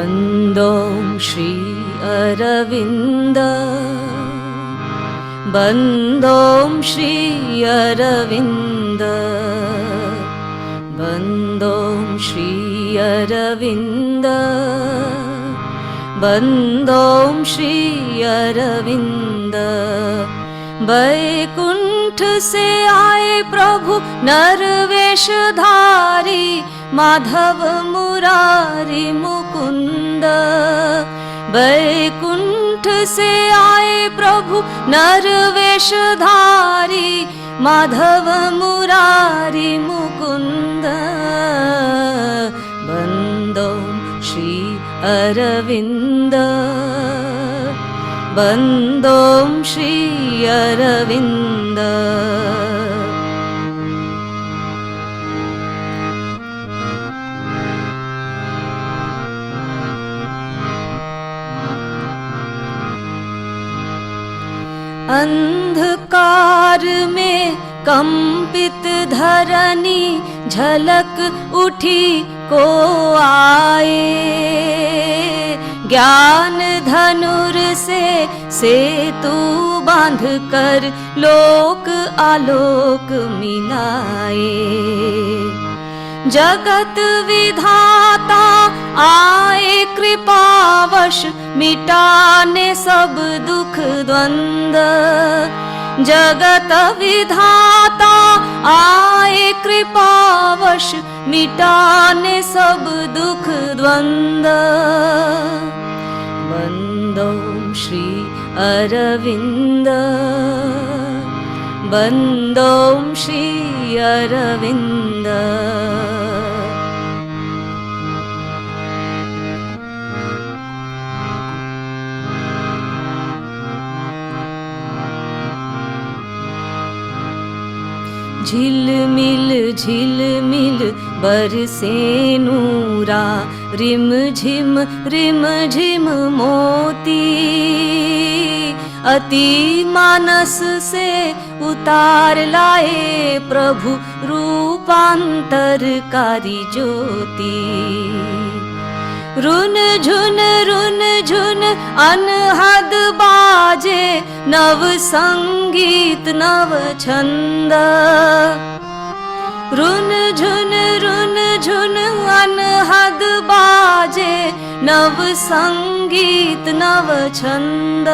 बन्दों श्री अरविन्द बन्दों श्री अरविन्द बन्दों श्री अरविन्द बन्दों श्री अरविन्द वैकुंठ से आए प्रभु नरवेशधारी माधव मुरारी मुकुंद वैकुंठ से आए प्रभु नरवेशधारी माधव मुरारी मुकुंद बन्दों श्री अरविन्द बन्दों श्री अरविन्द अंधकार में कंपित धरनी झलक उठी को आए ज्ञान धनुर से सेतु बांध कर लोक आलोक मिलाए जगत विधाता आए कृपावश मिटाने सब दुख द्वंद जगत विधाता आए कृपावश मिटाने सब दुख द्वंद बन्दों श्री अरविन्द बन्दों श्री अरविन्द झिलमिल बरसे नूरा रिम झिम मोती अति मानस से उतार लाए प्रभु रूपांतरकारी ज्योति रुन झुन अनहद बाजे नव संगीत नव छंद रुन झुन अनहद बाजे नव संगीत नव छंद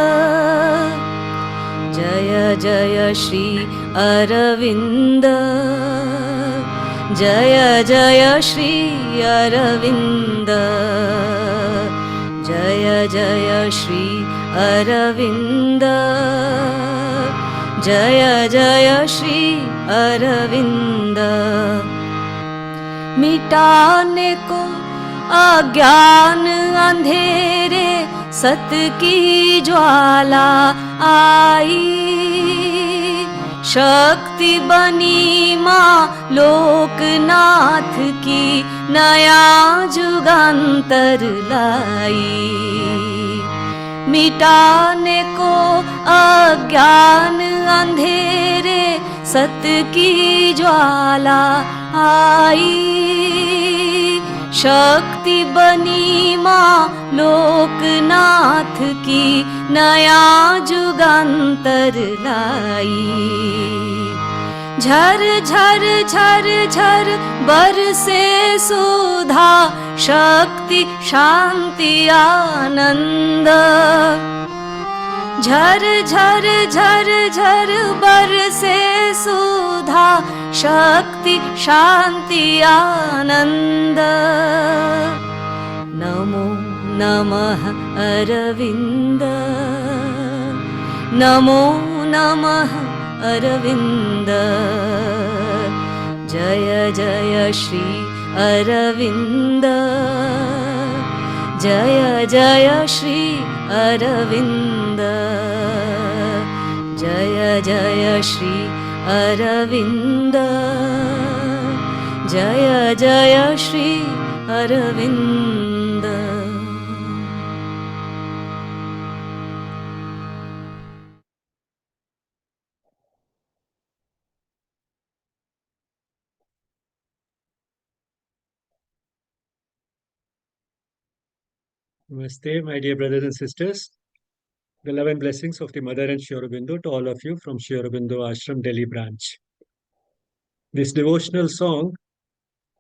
जय जय श्री अरविन्द जय जय श्री अरविन्द जय जय श्री अरविन्द जय जय श्री अरविन्द मिटाने को अज्ञान अंधेरे सत की ज्वाला आई शक्ति बनी माँ लोकनाथ की नया जुगान्तर लाई मिटाने को अज्ञान अंधेरे सत की ज्वाला आई शक्ति बनी माँ लोकनाथ की नया जुगान्तर लाई झर झर बरसे सुधा शक्ति शांति आनंद झर झर बरसे सुधा शक्ति शांति आनंद नमो नमः अरविन्द नमो नमः अरविन्द जय जय श्री अरविन्द जय जय श्री अरविन्द जय जय श्री अरविन्द जय जय Shri Arvind Namaste, my dear brothers and sisters. The love and blessings of the Mother and Sri Aurobindo to all of you from Sri Aurobindo Ashram, Delhi branch. This devotional song,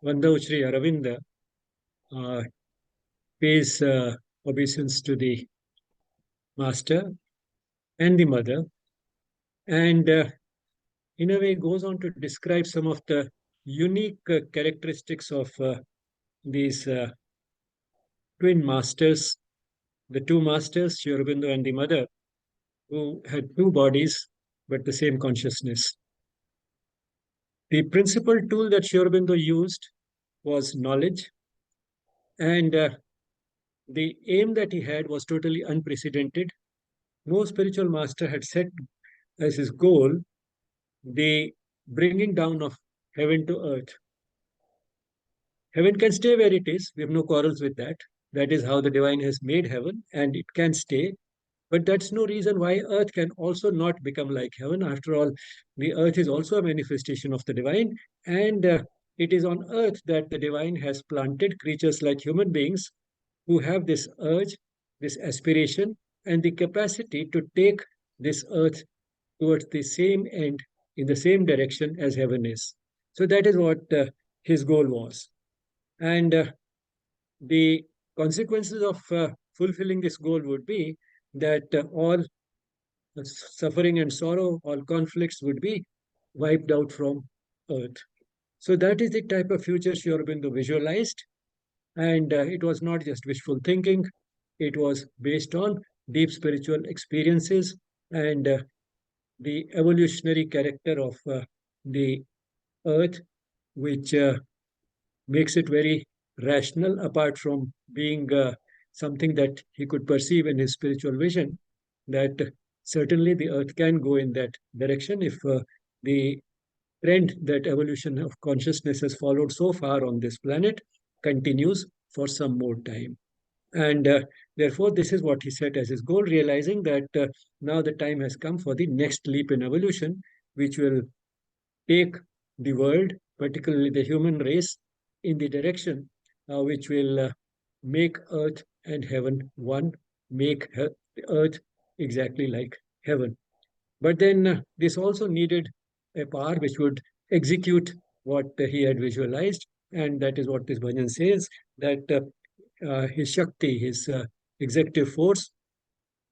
Vanda Uchri Aravinda, uh, pays obeisance to the Master and the Mother, and in a way goes on to describe some of the unique characteristics of these twin masters, the two masters, Sri Aurobindo and the Mother, who had two bodies but the same consciousness. The principal tool that Sri Aurobindo used was knowledge, and the aim that he had was totally unprecedented. No spiritual master had set as his goal the bringing down of heaven to earth. Heaven can stay where it is. We have no quarrels with that. That is how the divine has made heaven, and it can stay. But that's no reason why earth can also not become like heaven. After all, the earth is also a manifestation of the divine, and it is on earth that the divine has planted creatures like human beings who have this urge, this aspiration, and the capacity to take this earth towards the same end in the same direction as heaven is. So that is what his goal was. And the consequences of fulfilling this goal would be that all suffering and sorrow, all conflicts would be wiped out from earth. So that is the type of future Sri Aurobindo visualized. And it was not just wishful thinking, it was based on deep spiritual experiences and the evolutionary character of the earth, which makes it very rational apart from being something that he could perceive in his spiritual vision, that certainly the earth can go in that direction if the trend that evolution of consciousness has followed so far on this planet continues for some more time. And therefore, this is what he set as his goal, realizing that now the time has come for the next leap in evolution, which will take the world, particularly the human race, in the direction which will make earth and heaven one, make earth exactly like heaven. But then this also needed a power which would execute what he had visualized, and that is what this bhajan says, that his Shakti, his executive force,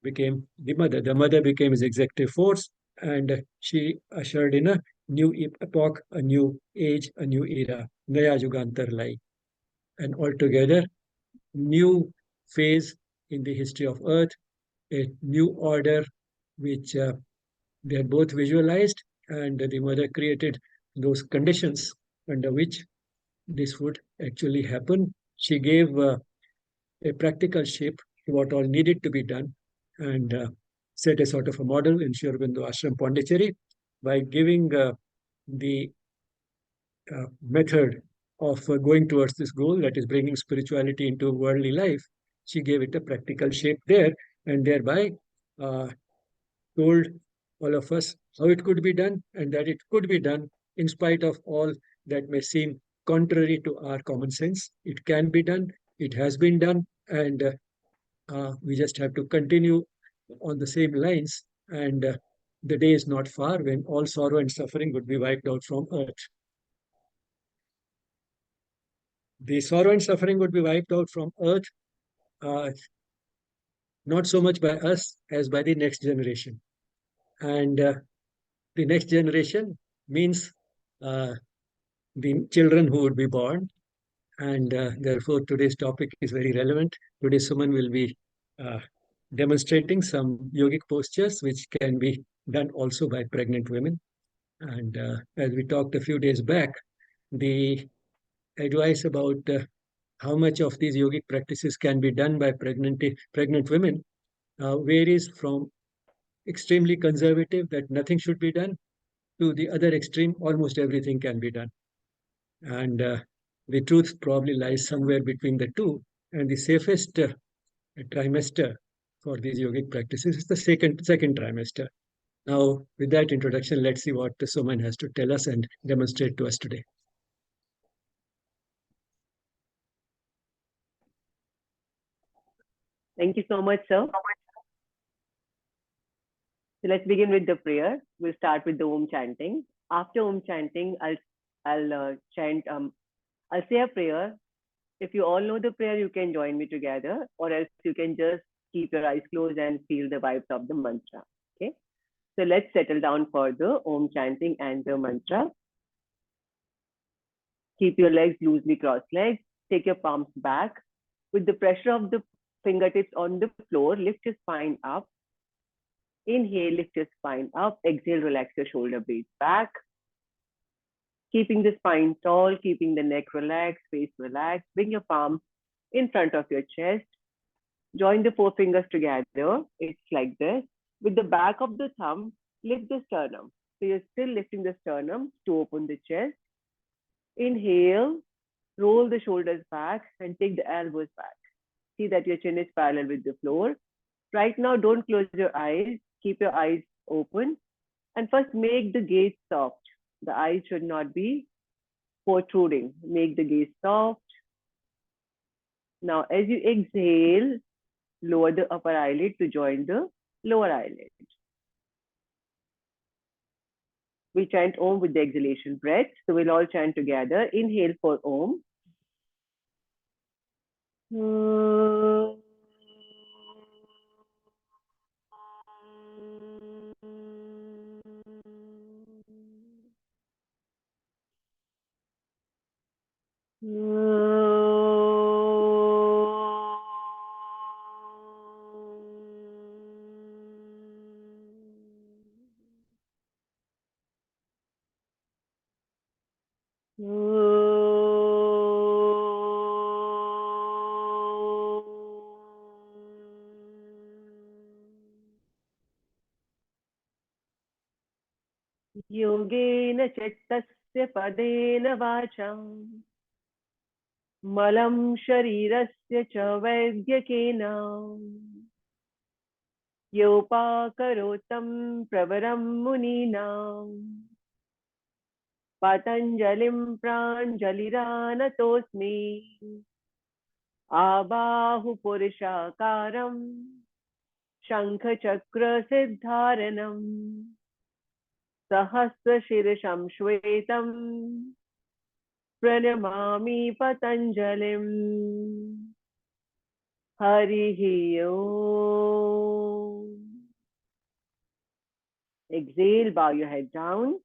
became the mother. The mother became his executive force, and she ushered in a new epoch, a new age, a new era, Naya Yugantar Lai, an altogether new phase in the history of Earth, a new order which they had both visualized, and the mother created those conditions under which this would actually happen. She gave a practical shape to what all needed to be done and set a sort of a model in Sri Aurobindo Ashram Pondicherry by giving the method of going towards this goal, that is bringing spirituality into worldly life. She gave it a practical shape there and thereby uh, told all of us how it could be done and that it could be done in spite of all that may seem contrary to our common sense. It can be done, it has been done, and we just have to continue on the same lines. And the day is not far when all sorrow and suffering would be wiped out from earth. The sorrow and suffering would be wiped out from earth, uh, not so much by us as by the next generation. And the next generation means uh, the children who would be born. And therefore, today's topic is very relevant. Today, Suman will be uh, demonstrating some yogic postures which can be done also by pregnant women. And as we talked a few days back, the advice about how much of these yogic practices can be done by pregnant women varies from extremely conservative, that nothing should be done, to the other extreme, almost everything can be done. And the truth probably lies somewhere between the two. And the safest trimester for these yogic practices is the second trimester. Now, with that introduction, let's see what Suman has to tell us and demonstrate to us today. Thank you so much, sir. So let's begin with the prayer. We'll start with the Om chanting. After Om chanting, I'll chant. I'll say a prayer. If you all know the prayer, you can join me together, or else you can just keep your eyes closed and feel the vibes of the mantra. Okay. So let's settle down for the Om chanting and the mantra. Keep your legs loosely cross-legged. Take your palms back. With the pressure of the fingertips on the floor, lift your spine up. Inhale, lift your spine up. Exhale, relax your shoulder blades back. Keeping the spine tall, keeping the neck relaxed, face relaxed. Bring your palms in front of your chest. Join the four fingers together. It's like this. With the back of the thumb, lift the sternum. So you're still lifting the sternum to open the chest. Inhale, roll the shoulders back and take the elbows back. See that your chin is parallel with the floor. Right now, don't close your eyes. Keep your eyes open. And first, make the gaze soft. The eyes should not be protruding. Make the gaze soft. Now, as you exhale, lower the upper eyelid to join the lower eyelid. We chant Om with the exhalation breath. So we'll all chant together. Inhale for Om. योगेन चित्तस्य पदेन वाचां मलं शरीरस्य च वैद्यकेन योपाकरोतं प्रवरं मुनीनां पतञ्जलिं प्राञ्जलिरानतोऽस्मि आबाहुपुरुषाकारं शङ्खचक्रसिद्धारणम् सहस्रशीर्षं श्वेतं प्रणमामि पतञ्जलिम् हरिः ओम्. Exhale, bow your head down.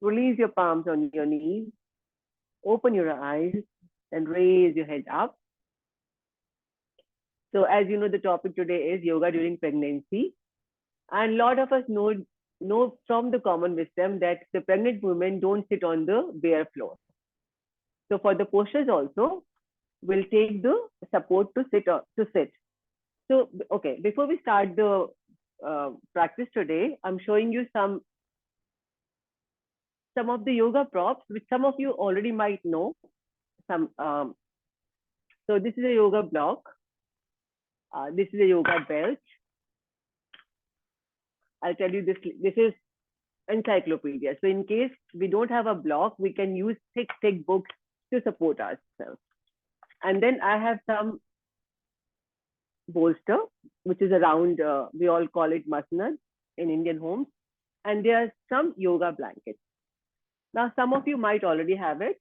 Release your palms on your knees. Open your eyes and raise your head up. So as you know, the topic today is yoga during pregnancy. And a lot of us know from the common wisdom that the pregnant women don't sit on the bare floor. So for the postures also, we'll take the support to sit. So, okay, before we start the practice today, I'm showing you some of the yoga props, which some of you already might know. So this is a yoga block. This is a yoga belt. I'll tell you this is encyclopedia. So in case we don't have a block, we can use thick books to support ourselves. And then I have some bolster, which is around, we all call it masnad in Indian homes. And there are some yoga blankets. Now, some of you might already have it.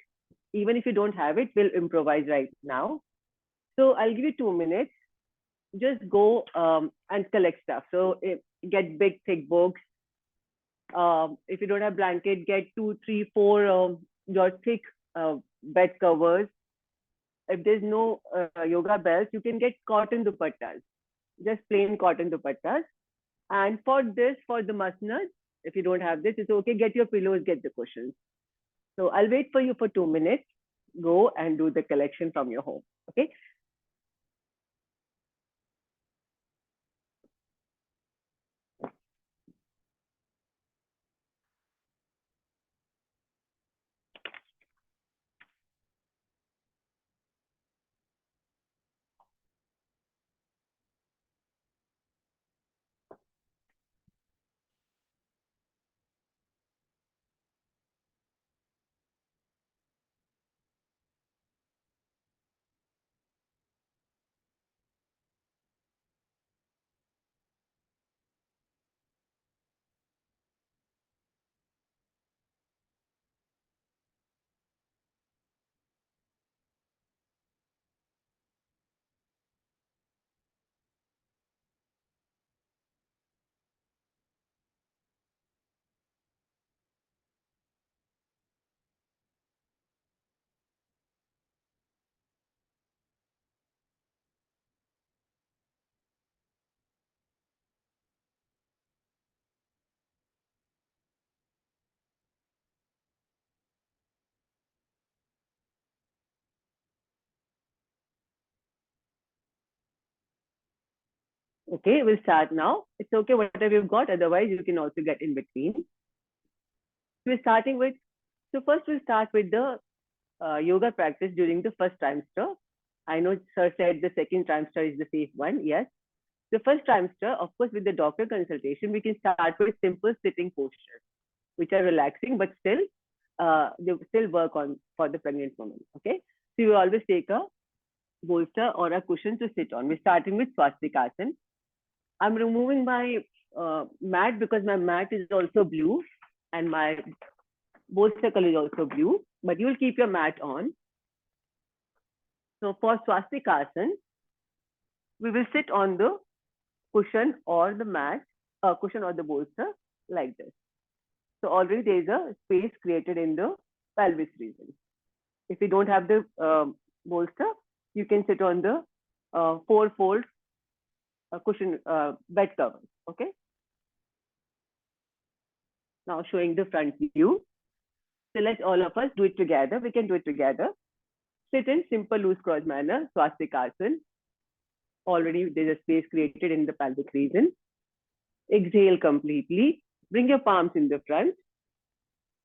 Even if you don't have it, we'll improvise right now. So I'll give you 2 minutes. Just go and collect stuff. So get big, thick books. If you don't have blanket, get 2, 3, 4 your thick bed covers. If there's no yoga belts, you can get cotton dupattas, just plain cotton dupattas. And for this, for the masnad, if you don't have this, it's okay. Get your pillows, get the cushions. So I'll wait for you for 2 minutes. Go and do the collection from your home. Okay. Okay, we'll start now. It's okay, whatever you've got. Otherwise, you can also get in between. We're starting with, so first we'll start with the yoga practice during the first trimester. I know sir said the second trimester is the safe one. Yes. The first trimester, of course, with the doctor consultation, we can start with simple sitting postures, which are relaxing, but still, they still work on for the pregnant woman. Okay. So you always take a bolster or a cushion to sit on. We're starting with swastikasana. I'm removing my mat because my mat is also blue and my bolster color is also blue, but you will keep your mat on. So for swastikasana, we will sit on the cushion or the mat, cushion or the bolster like this. So already there is a space created in the pelvis region. If you don't have the bolster, you can sit on the four-fold cushion bed cover. Okay. Now showing the front view. So let all of us do it together. We can do it together. Sit in simple loose cross manner, swastikasana. Already there's a space created in the pelvic region. Exhale completely. Bring your palms in the front.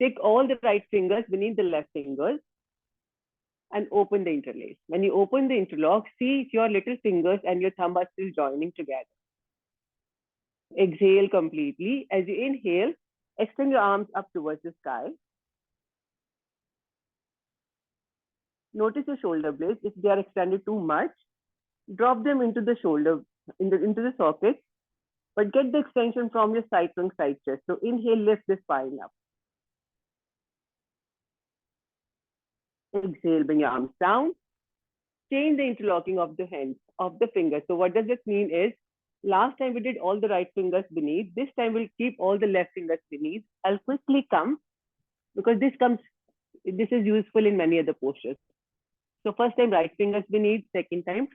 Take all the right fingers beneath the left fingers and open the interlace. When you open the interlock, see if your little fingers and your thumb are still joining together. Exhale completely. As you inhale, extend your arms up towards the sky. Notice your shoulder blades. If they are extended too much, drop them into the shoulder, into the socket, but get the extension from your side trunk, side chest. So inhale, lift the spine up. Exhale, bring your arms down. Change the interlocking of the hands, of the fingers. So what does this mean is, last time we did all the right fingers beneath. This time we'll keep all the left fingers beneath. I'll quickly come because this is useful in many other postures. So first time right fingers beneath, second time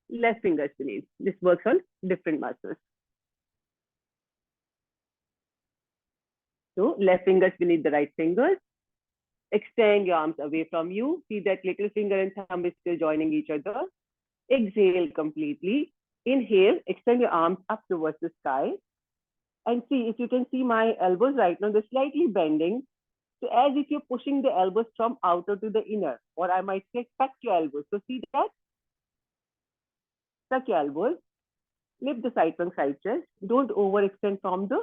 left fingers beneath. This works on different muscles. So left fingers beneath the right fingers. Extend your arms away from you. See that little finger and thumb is still joining each other. Exhale completely. Inhale, extend your arms up towards the sky. And see, if you can see my elbows right now, they're slightly bending. So as if you're pushing the elbows from outer to the inner, or I might say tuck your elbows. So see that? Tuck your elbows. Lift the side trunk, side chest. Don't overextend from the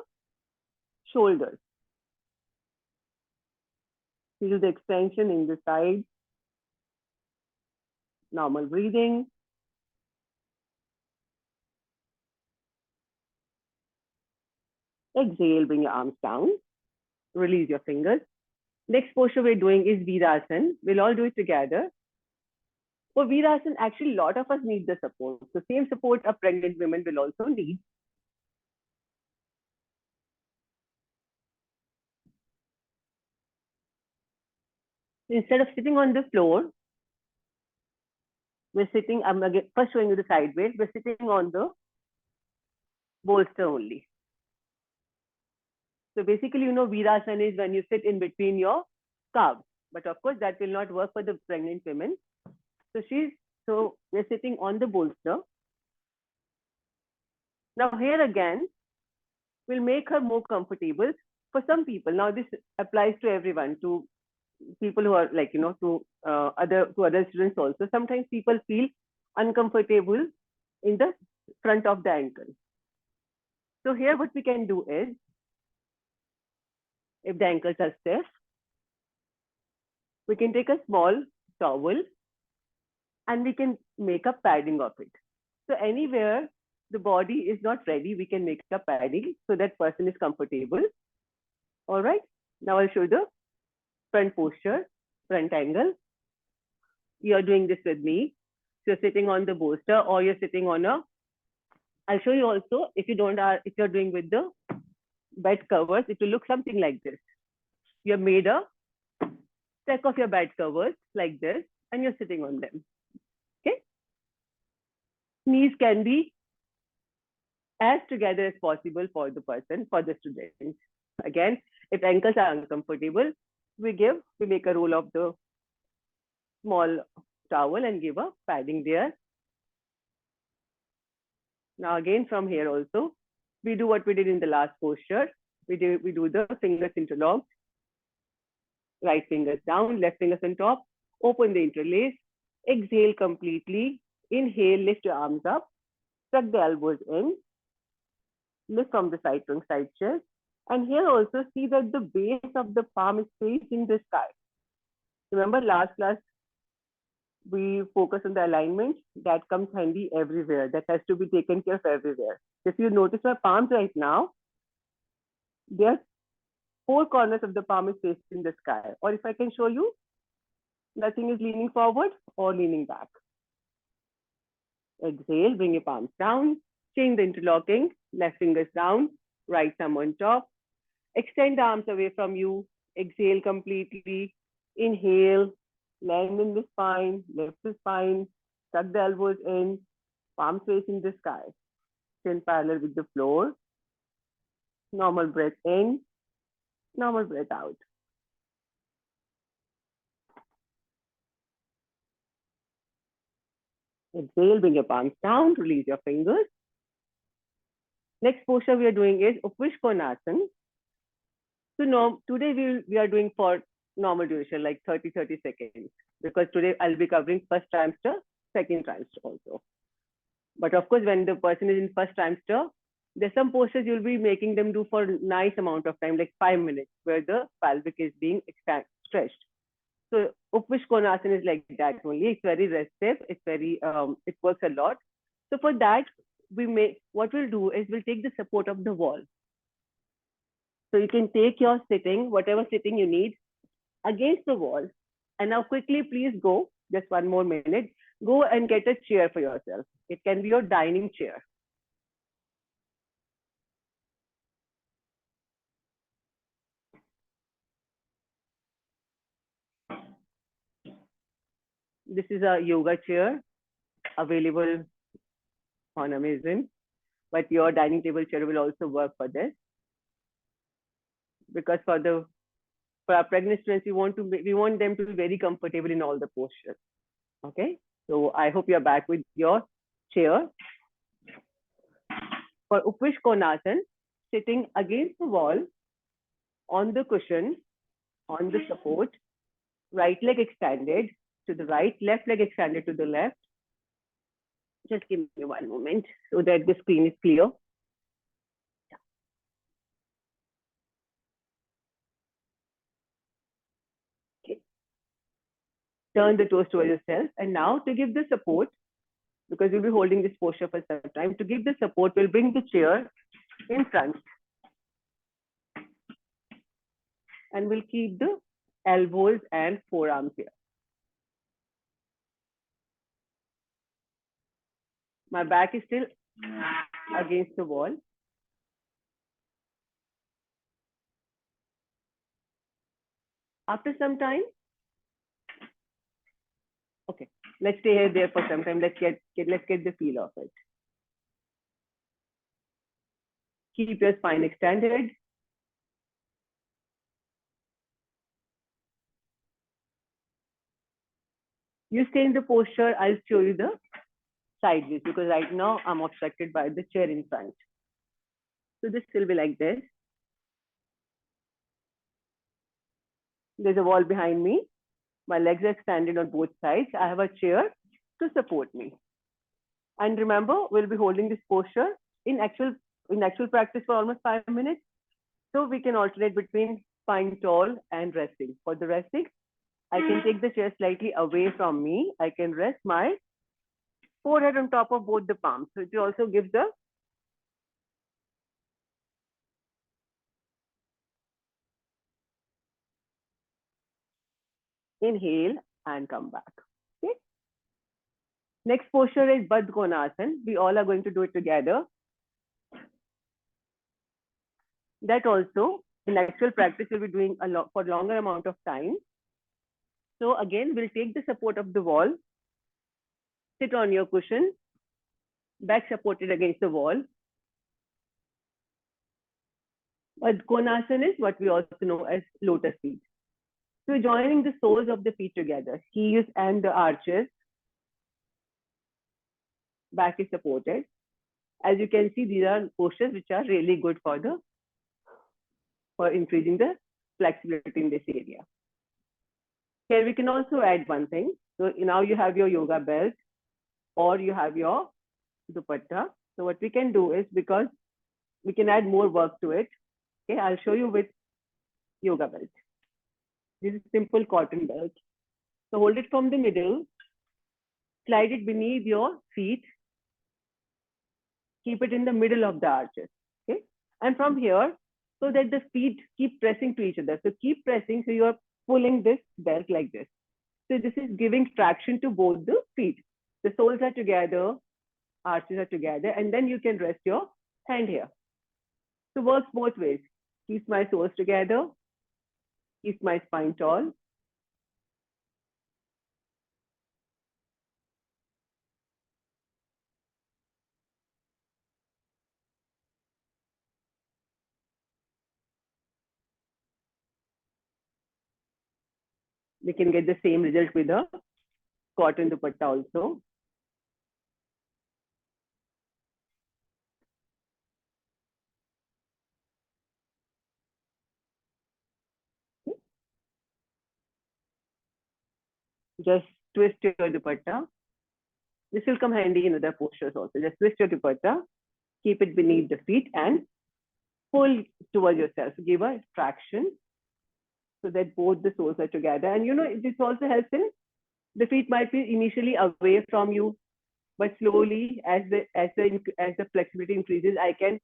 shoulders. Feel the extension in the side. Normal breathing. Exhale, bring your arms down. Release your fingers. Next posture we're doing is Virasana. We'll all do it together. For Virasana, actually, a lot of us need the support. So same support a pregnant women will also need. Instead of sitting on the floor, we're sitting, I'm again first showing you the side way, we're sitting on the bolster only. So basically, you know, Virasana is when you sit in between your calves. But of course, that will not work for the pregnant women. So we're sitting on the bolster. Now here again, we'll make her more comfortable. For some people, now this applies to everyone, to people who are like, you know, to other students also. Sometimes people feel uncomfortable in the front of the ankle. So here what we can do is, if the ankles are stiff, we can take a small towel and we can make a padding of it. So anywhere the body is not ready, we can make a padding so that person is comfortable. All right. Now I'll show you the front posture, front angle. You're doing this with me. So you're sitting on the bolster or you're sitting on a, I'll show you also, if you're doing with the bed covers, it will look something like this. You've made a stack of your bed covers like this and you're sitting on them. Okay. Knees can be as together as possible for the person, for the student. Again, if ankles are uncomfortable, we make a roll of the small towel and give a padding there. Now again from here also, we do what we did in the last posture. We do the fingers interlocked, right fingers down, left fingers on top, open the interlace, exhale completely, inhale, lift your arms up, tuck the elbows in, lift from the side trunk, side chest. And here also see that the base of the palm is facing the sky. Remember last class, we focus on the alignment that comes handy everywhere. That has to be taken care of everywhere. If you notice my palms right now, there's four corners of the palm is facing the sky. Or if I can show you, nothing is leaning forward or leaning back. Exhale, bring your palms down, change the interlocking, left fingers down, right thumb on top. Extend the arms away from you. Exhale completely. Inhale, lengthen the spine, lift the spine, tuck the elbows in, palms facing the sky. Chin parallel with the floor. Normal breath in, normal breath out. Exhale, bring your palms down, release your fingers. Next posture we are doing is Upvishkonasana. So today we are doing for normal duration, like 30 seconds, because today I'll be covering first trimester, second trimester also. But of course, when the person is in first trimester, there's some postures you'll be making them do for nice amount of time, like 5 minutes, where the pelvic is being stretched. So Upvishkonasana is like that only. It's very restive. It's very, it works a lot. So for that, what we'll do is we'll take the support of the wall. So you can take your sitting, whatever sitting you need, against the wall. And now quickly, please go, just 1 more minute, go and get a chair for yourself. It can be your dining chair. This is a yoga chair available on Amazon, but your dining table chair will also work for this. Because for our pregnant students, we want them to be very comfortable in all the postures. Okay, so I hope you're back with your chair. For Upvishkonasana, sitting against the wall, on the cushion, on the support, right leg extended to the right, left leg extended to the left. Just give me 1 moment so that the screen is clear. Okay. Turn the toes towards yourself. And now to give the support, because we'll be holding this posture for some time, to give the support, we'll bring the chair in front. And we'll keep the elbows and forearms here. My back is still against the wall. After some time, okay, let's stay there for some time. Let's get the feel of it. Keep your spine extended. You stay in the posture. I'll show you the side views because right now I'm obstructed by the chair in front. So this will be like this. There's a wall behind me. My legs are extended on both sides. I have a chair to support me. And remember, we'll be holding this posture in actual practice for almost 5 minutes. So we can alternate between spine tall and resting. For the resting, I can take the chair slightly away from me. I can rest my forehead on top of both the palms. So it also gives the inhale and come back. Okay. Next posture is Baddha. We all are going to do it together. That also, in actual practice, we'll be doing a lot for longer amount of time. So again, we'll take the support of the wall, sit on your cushion, back supported against the wall. Baddha is what we also know as lotus feet. So joining the soles of the feet together, heels and the arches, back is supported. As you can see, these are postures which are really good for increasing the flexibility in this area. Here we can also add one thing. So now you have your yoga belt or you have your dupatta. So what we can do is, because we can add more work to it. Okay, I'll show you with yoga belt. This is simple cotton belt. So hold it from the middle, slide it beneath your feet, keep it in the middle of the arches. Okay, and from here, so that the feet keep pressing to each other. So keep pressing. So you are pulling this belt like this. So this is giving traction to both the feet. The soles are together, arches are together, and then you can rest your hand here. So works both ways. Keeps my soles together, keeps my spine tall. We can get the same result with a cotton dupatta also. Just twist your dupatta. This will come handy in other postures also. Just twist your dupatta, keep it beneath the feet and pull towards yourself. Give a traction so that both the soles are together. And you know, this also helps in, the feet might be initially away from you, but slowly as the flexibility increases, I can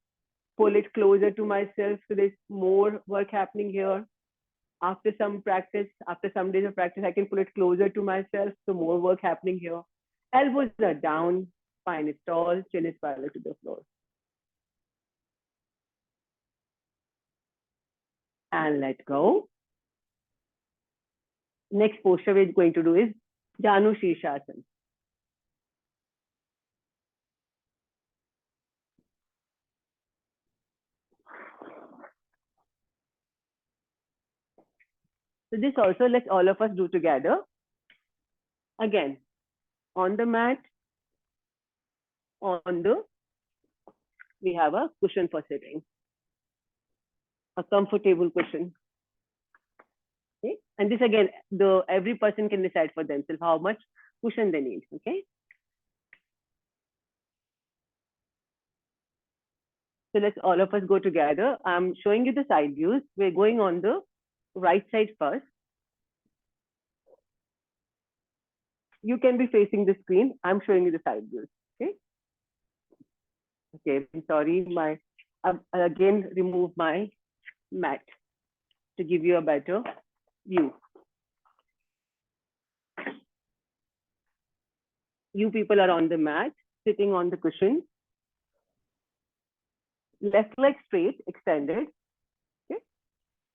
pull it closer to myself. So there's more work happening here. After some practice, after some days of practice, I can pull it closer to myself. So more work happening here. Elbows are down, spine is tall, chin is parallel to the floor. And let go. Next posture we're going to do is Janu Shirshasana. So this also let's all of us do together. Again, on the mat, we have a cushion for sitting, a comfortable cushion. Okay, and this again, every person can decide for themselves how much cushion they need. Okay, so let's all of us go together. I'm showing you the side views. We're going on the right side first. You can be facing the screen. I'm showing you the side views. Okay. Okay, I'm sorry. I'll again remove my mat to give you a better view. You people are on the mat, sitting on the cushion. Left leg straight, extended. Okay.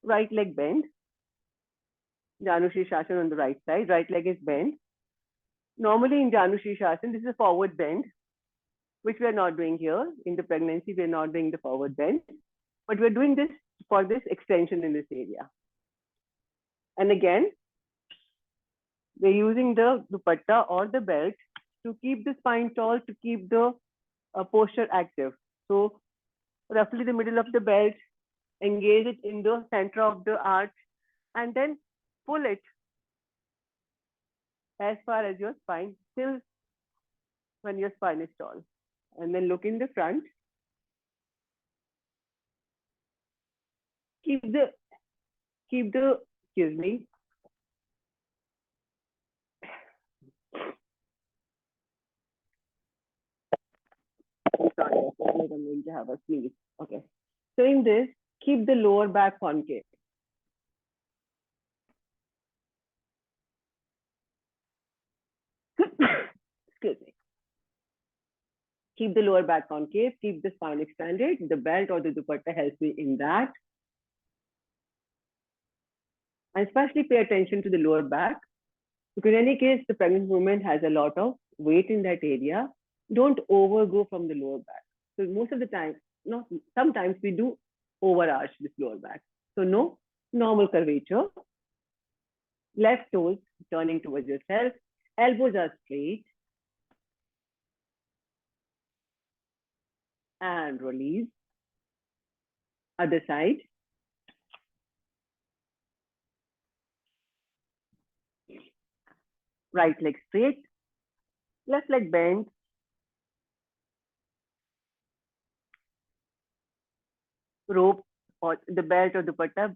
Right leg bent. Janu Shirshasana on the right side. Right leg is bent. Normally in Janu Shirshasana, this is a forward bend, which we are not doing here. In the pregnancy, we are not doing the forward bend, but we're doing this for this extension in this area. And again, we're using the dupatta or the belt to keep the spine tall, to keep the posture active. So roughly the middle of the belt, engage it in the center of the arch, and then pull it as far as your spine, till when your spine is tall. And then look in the front. Keep the, excuse me. Sorry, I'm going to have a sneeze. Okay. So in this, keep the lower back concave. Excuse me. Keep the lower back concave, keep the spine extended. The belt or the dupatta helps me in that. And especially pay attention to the lower back, because in any case, the pregnant woman has a lot of weight in that area. Don't overgo from the lower back. So most of the time, sometimes we do overarch this lower back. So no, normal curvature. Left toes turning towards yourself. Elbows are straight. and release. Other side. Right leg straight, left leg bent. Rope or the belt or dupatta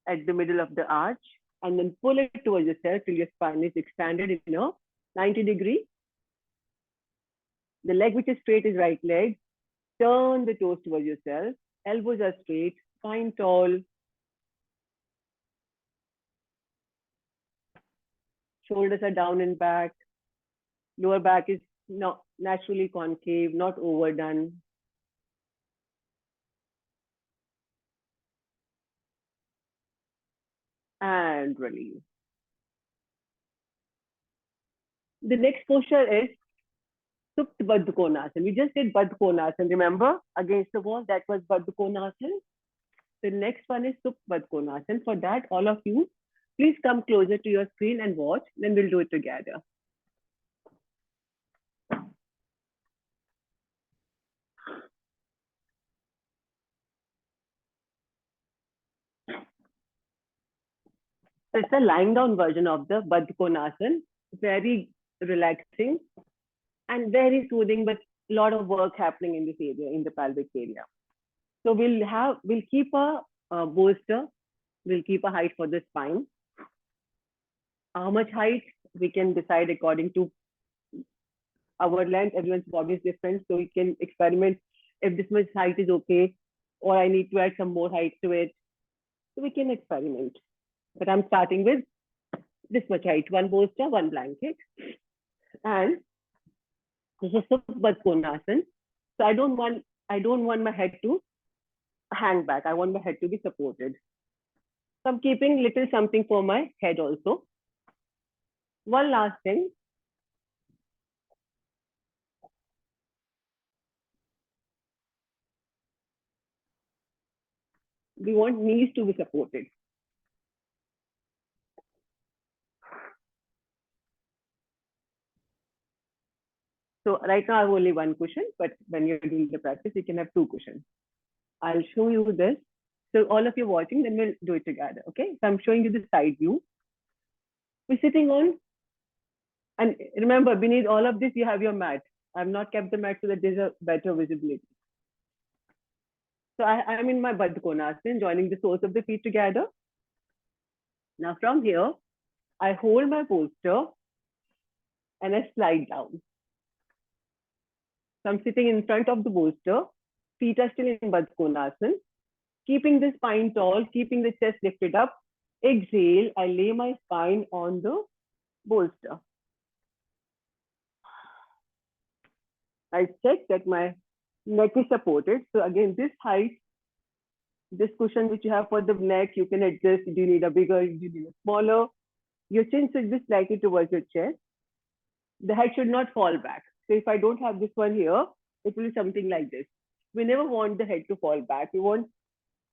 at the middle of the arch, and then pull it towards yourself till your spine is expanded in a 90-degree. The leg which is straight is right leg. Turn the toes towards yourself. Elbows are straight, spine tall. Shoulders are down and back. Lower back is not naturally concave, not overdone. And release. The next posture is Supta Baddha Konasana. We just did Baddha Konasana, remember? Against the wall, that was Baddha Konasana. The next one is Supta Baddha Konasana. For that, all of you, please come closer to your screen and watch, then we'll do it together. So it's a lying down version of the Baddha Konasana, very relaxing and very soothing, but a lot of work happening in this area, in the pelvic area. So we'll keep a bolster, we'll keep a height for the spine. How much height we can decide according to our length. Everyone's body is different, so we can experiment if this much height is okay, or I need to add some more height to it. So we can experiment. But I'm starting with this much height, one bolster, one blanket. And this is Supta Baddha Konasana. So I don't want my head to hang back. I want my head to be supported. So I'm keeping little something for my head also. One last thing. We want knees to be supported. So right now I have only one cushion, but when you're doing the practice, you can have two cushions. I'll show you this. So all of you watching, then we'll do it together, okay? So I'm showing you the side view. We're sitting on, and remember, beneath all of this, you have your mat. I've not kept the mat so that there's a better visibility. So I'm in my Baddha Konasana, joining the soles of the feet together. Now from here, I hold my posture and I slide down. So I'm sitting in front of the bolster, feet are still in Baddha Konasana, keeping the spine tall, keeping the chest lifted up. Exhale, I lay my spine on the bolster. I check that my neck is supported. So again, this height, this cushion which you have for the neck, you can adjust. Do you need a bigger, do you need a smaller? Your chin should be slightly towards your chest. The head should not fall back. So if I don't have this one here, it will be something like this. We never want the head to fall back. We want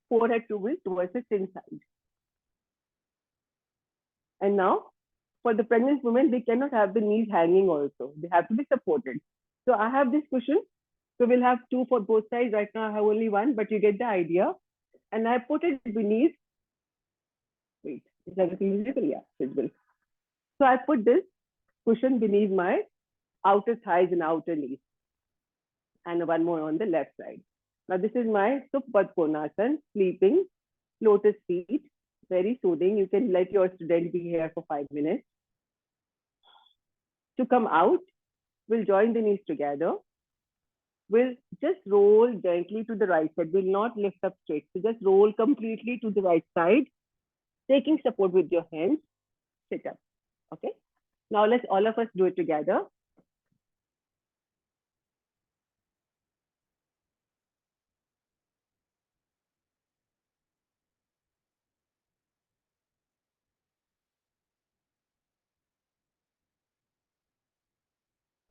forehead to be towards the chin side. And now, for the pregnant women, they cannot have the knees hanging also. They have to be supported. So I have this cushion. So we'll have two for both sides. Right now I have only one, but you get the idea. And I put it beneath. Wait, is everything visible? Yeah, visible. So I put this cushion beneath my outer thighs and outer knees. And one more on the left side. Now this is my Supta Baddha Konasana, sleeping, lotus feet, very soothing. You can let your student be here for 5 minutes. To come out, we'll join the knees together. We'll just roll gently to the right side. We'll not lift up straight. So just roll completely to the right side, taking support with your hands. Sit up. Okay. Now let's all of us do it together.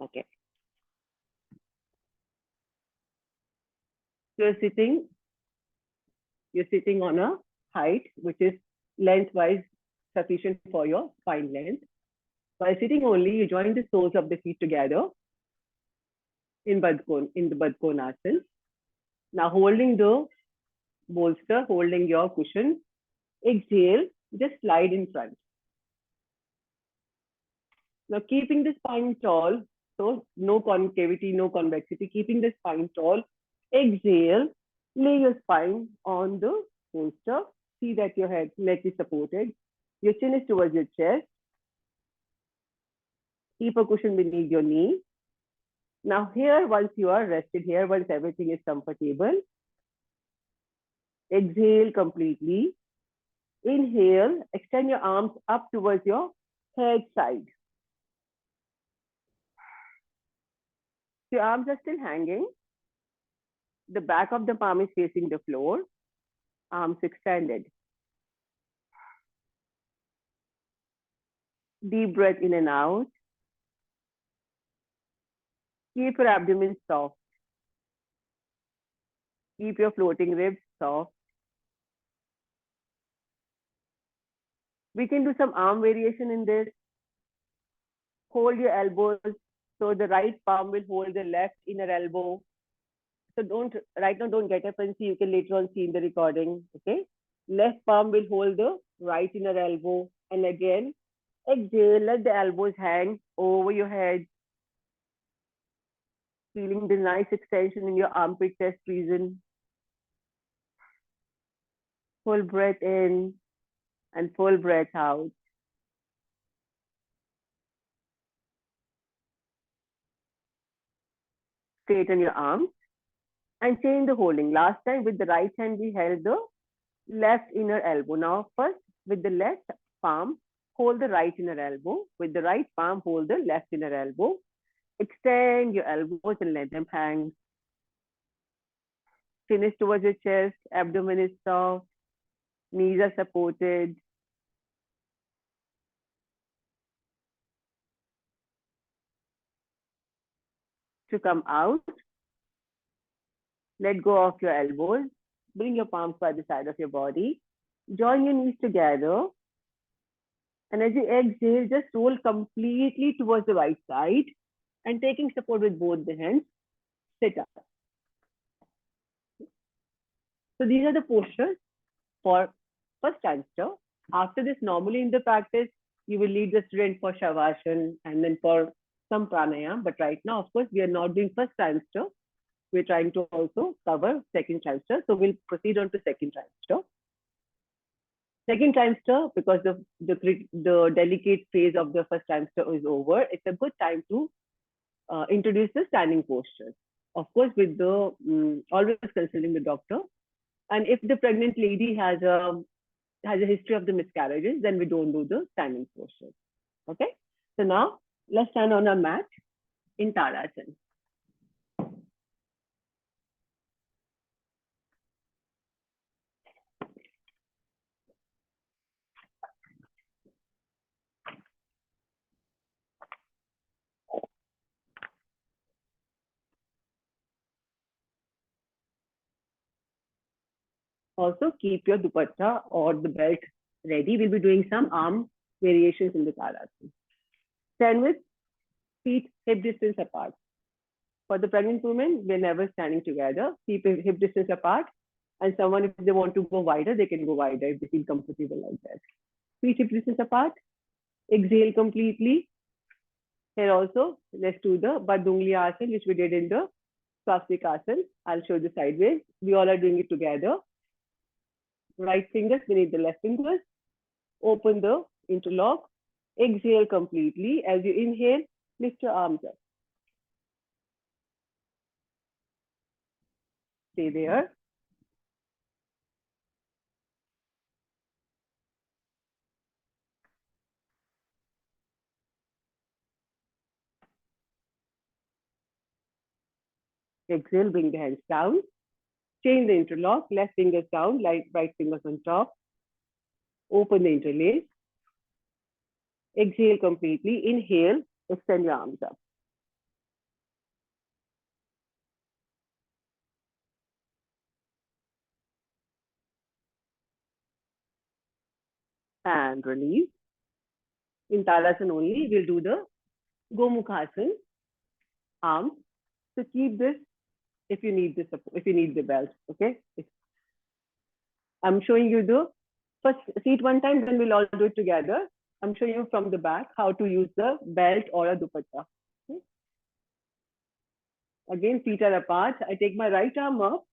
Okay. You're sitting on a height which is lengthwise sufficient for your spine length. By sitting only, you join the soles of the feet together. in the Badkonasana. Now holding the bolster, holding your cushion, exhale, just slide in front. Now keeping the spine tall, so no concavity, no convexity, keeping the spine tall, exhale, lay your spine on the bolster. See that your neck is supported. Your chin is towards your chest. Keep a cushion beneath your knee. Now here, once you are rested here, once everything is comfortable, exhale completely. Inhale, extend your arms up towards your head side. Your arms are still hanging. The back of the palm is facing the floor. Arms extended. Deep breath in and out. Keep your abdomen soft. Keep your floating ribs soft. We can do some arm variation in this. Hold your elbows. So the right palm will hold the left inner elbow. So right now don't get up and see. You can later on see in the recording. Okay. Left palm will hold the right inner elbow. And again, exhale, let the elbows hang over your head. Feeling the nice extension in your armpit chest region. Full breath in and full breath out. Straighten your arms and change the holding. Last time with the right hand, we held the left inner elbow. Now first with the left palm, hold the right inner elbow. With the right palm, hold the left inner elbow. Extend your elbows and let them hang. Chin is towards your chest, abdomen is soft, knees are supported. To come out, let go of your elbows. Bring your palms by the side of your body. Join your knees together. And as you exhale, just roll completely towards the right side and taking support with both the hands, sit up. So these are the postures for first transfer. After this, normally in the practice, you will lead the student for Shavasana and then for some pranayam. But right now, of course, we are not doing first transfer. We're trying to also cover second transfer. So we'll proceed on to second transfer. Second trimester, because the delicate phase of the first trimester is over, it's a good time to introduce the standing postures. Of course, with the always consulting the doctor. And if the pregnant lady has a history of the miscarriages, then we don't do the standing postures. Okay. So now let's stand on a mat in Tadasana. Also keep your dupatta or the belt ready. We'll be doing some arm variations in the Tadasana. Stand with feet hip distance apart. For the pregnant women, we're never standing together. Keep hip distance apart. And someone, if they want to go wider, they can go wider if they feel comfortable like that. Feet hip distance apart. Exhale completely. Here also, let's do the Badungli Asana, which we did in the Swastika Asana. I'll show you sideways. We all are doing it together. Right fingers beneath the left fingers. Open the interlock. Exhale completely. As you inhale, lift your arms up. Stay there. Exhale, bring the hands down. Change the interlock, left fingers down, right fingers on top. Open the interlace. Exhale completely. Inhale, extend your arms up. And release. In Tadasana only, we'll do the Gomukhasana, arms So keep this if you need the support, if you need the belt. Okay. I'm showing you the first seat one time, then we'll all do it together. I'm showing you from the back how to use the belt or a dupatta. Okay. Again, feet are apart. I take my right arm up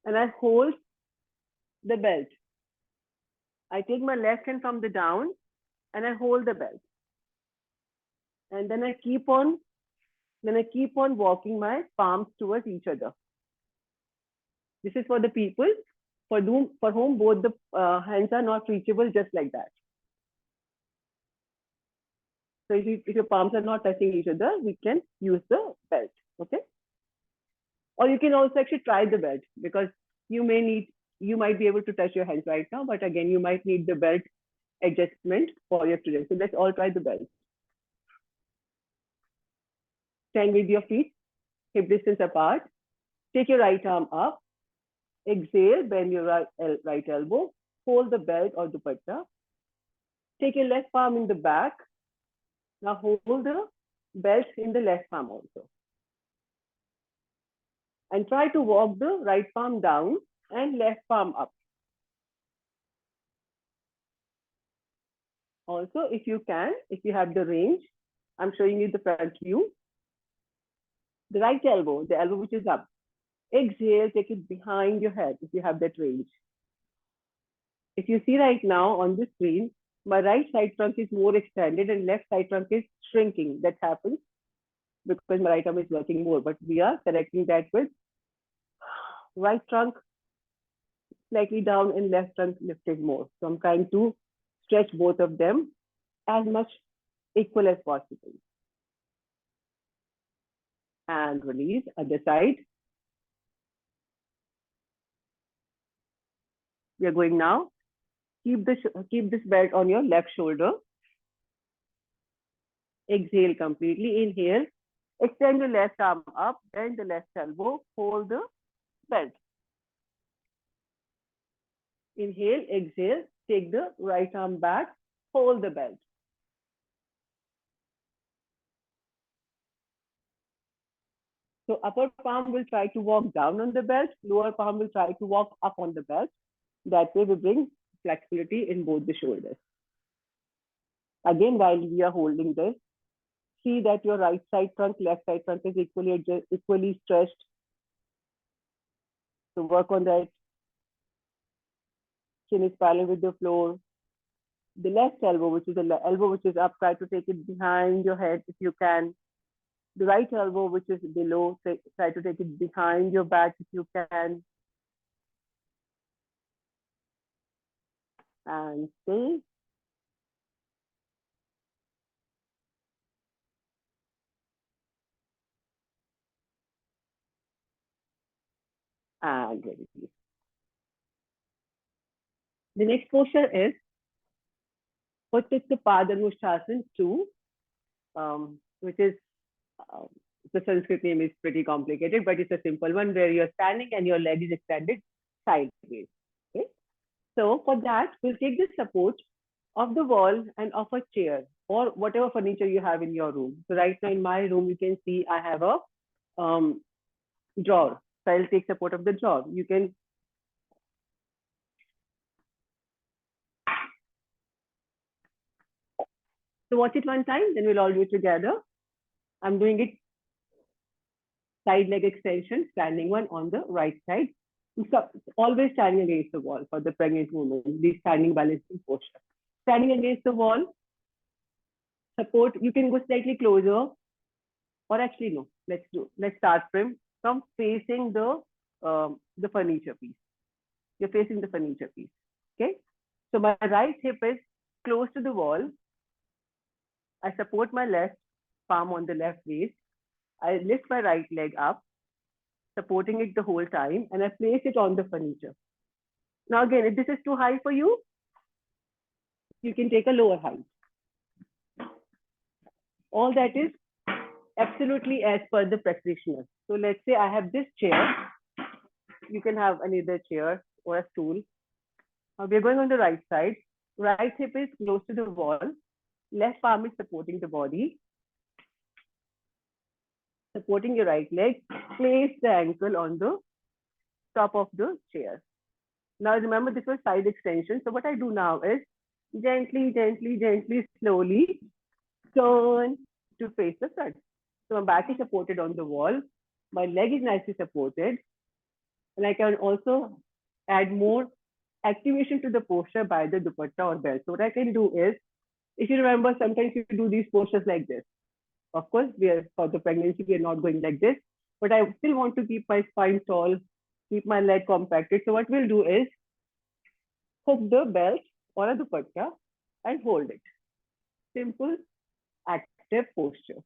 and I hold the belt. I take my left hand from the down and I hold the belt. And then I keep on walking my palms towards each other. This is for the people for whom both the hands are not reachable, just like that. So if your palms are not touching each other, we can use the belt, okay? Or you can also actually try the belt, because you might be able to touch your hands right now, but again, you might need the belt adjustment for your today. So let's all try the belt. Stand with your feet hip distance apart. Take your right arm up. Exhale, bend your right elbow. Hold the belt or dupatta. Take your left palm in the back. Now hold the belt in the left palm also. And try to walk the right palm down and left palm up. Also, if you have the range, I'm showing you the front view. The right elbow, the elbow which is up. Exhale, take it behind your head if you have that range. If you see right now on the screen, my right side trunk is more extended and left side trunk is shrinking. That happens because my right arm is working more, but we are correcting that with right trunk slightly down and left trunk lifted more. So I'm trying to stretch both of them as much equal as possible. And release, other side. We are going now. Keep this belt on your left shoulder. Exhale completely. Inhale. Extend your left arm up, bend the left elbow, hold the belt. Inhale, exhale, take the right arm back, hold the belt. So upper palm will try to walk down on the belt, lower palm will try to walk up on the belt. That way we bring flexibility in both the shoulders. Again, while we are holding this, see that your right side trunk, left side trunk is equally stretched. So work on that. Chin is parallel with the floor. The left elbow, which is the elbow which is up, try to take it behind your head if you can. The right elbow, which is below, try to take it behind your back if you can. And stay. And release. The next posture is Utthita Padangusthasana 2, which is, the Sanskrit name is pretty complicated, but it's a simple one where you're standing and your leg is extended sideways. Okay? So for that, we'll take the support of the wall and of a chair or whatever furniture you have in your room. So right now in my room, you can see I have a drawer. So I'll take support of the drawer. You can so watch it one time, then we'll all do it together. I'm doing it side leg extension, standing one on the right side. So always standing against the wall for the pregnant woman, the standing balancing posture. Standing against the wall, support, you can go slightly closer, or actually no, let's start from facing the furniture piece. You're facing the furniture piece, okay? So my right hip is close to the wall. I support my left palm on the left waist. I lift my right leg up, supporting it the whole time, and I place it on the furniture. Now again, if this is too high for you, you can take a lower height. All that is absolutely as per the practitioner. So let's say I have this chair. You can have another chair or a stool. We're going on the right side. Right hip is close to the wall. Left palm is supporting the body. Supporting your right leg, place the ankle on the top of the chair. Now remember, this was side extension. So what I do now is gently, gently, gently, slowly turn to face the front. So my back is supported on the wall. My leg is nicely supported. And I can also add more activation to the posture by the dupatta or belt. So what I can do is, if you remember, sometimes you do these postures like this. Of course, for the pregnancy, we are not going like this, but I still want to keep my spine tall, keep my leg compacted. So what we'll do is hook the belt or a dupatta and hold it. Simple, active posture.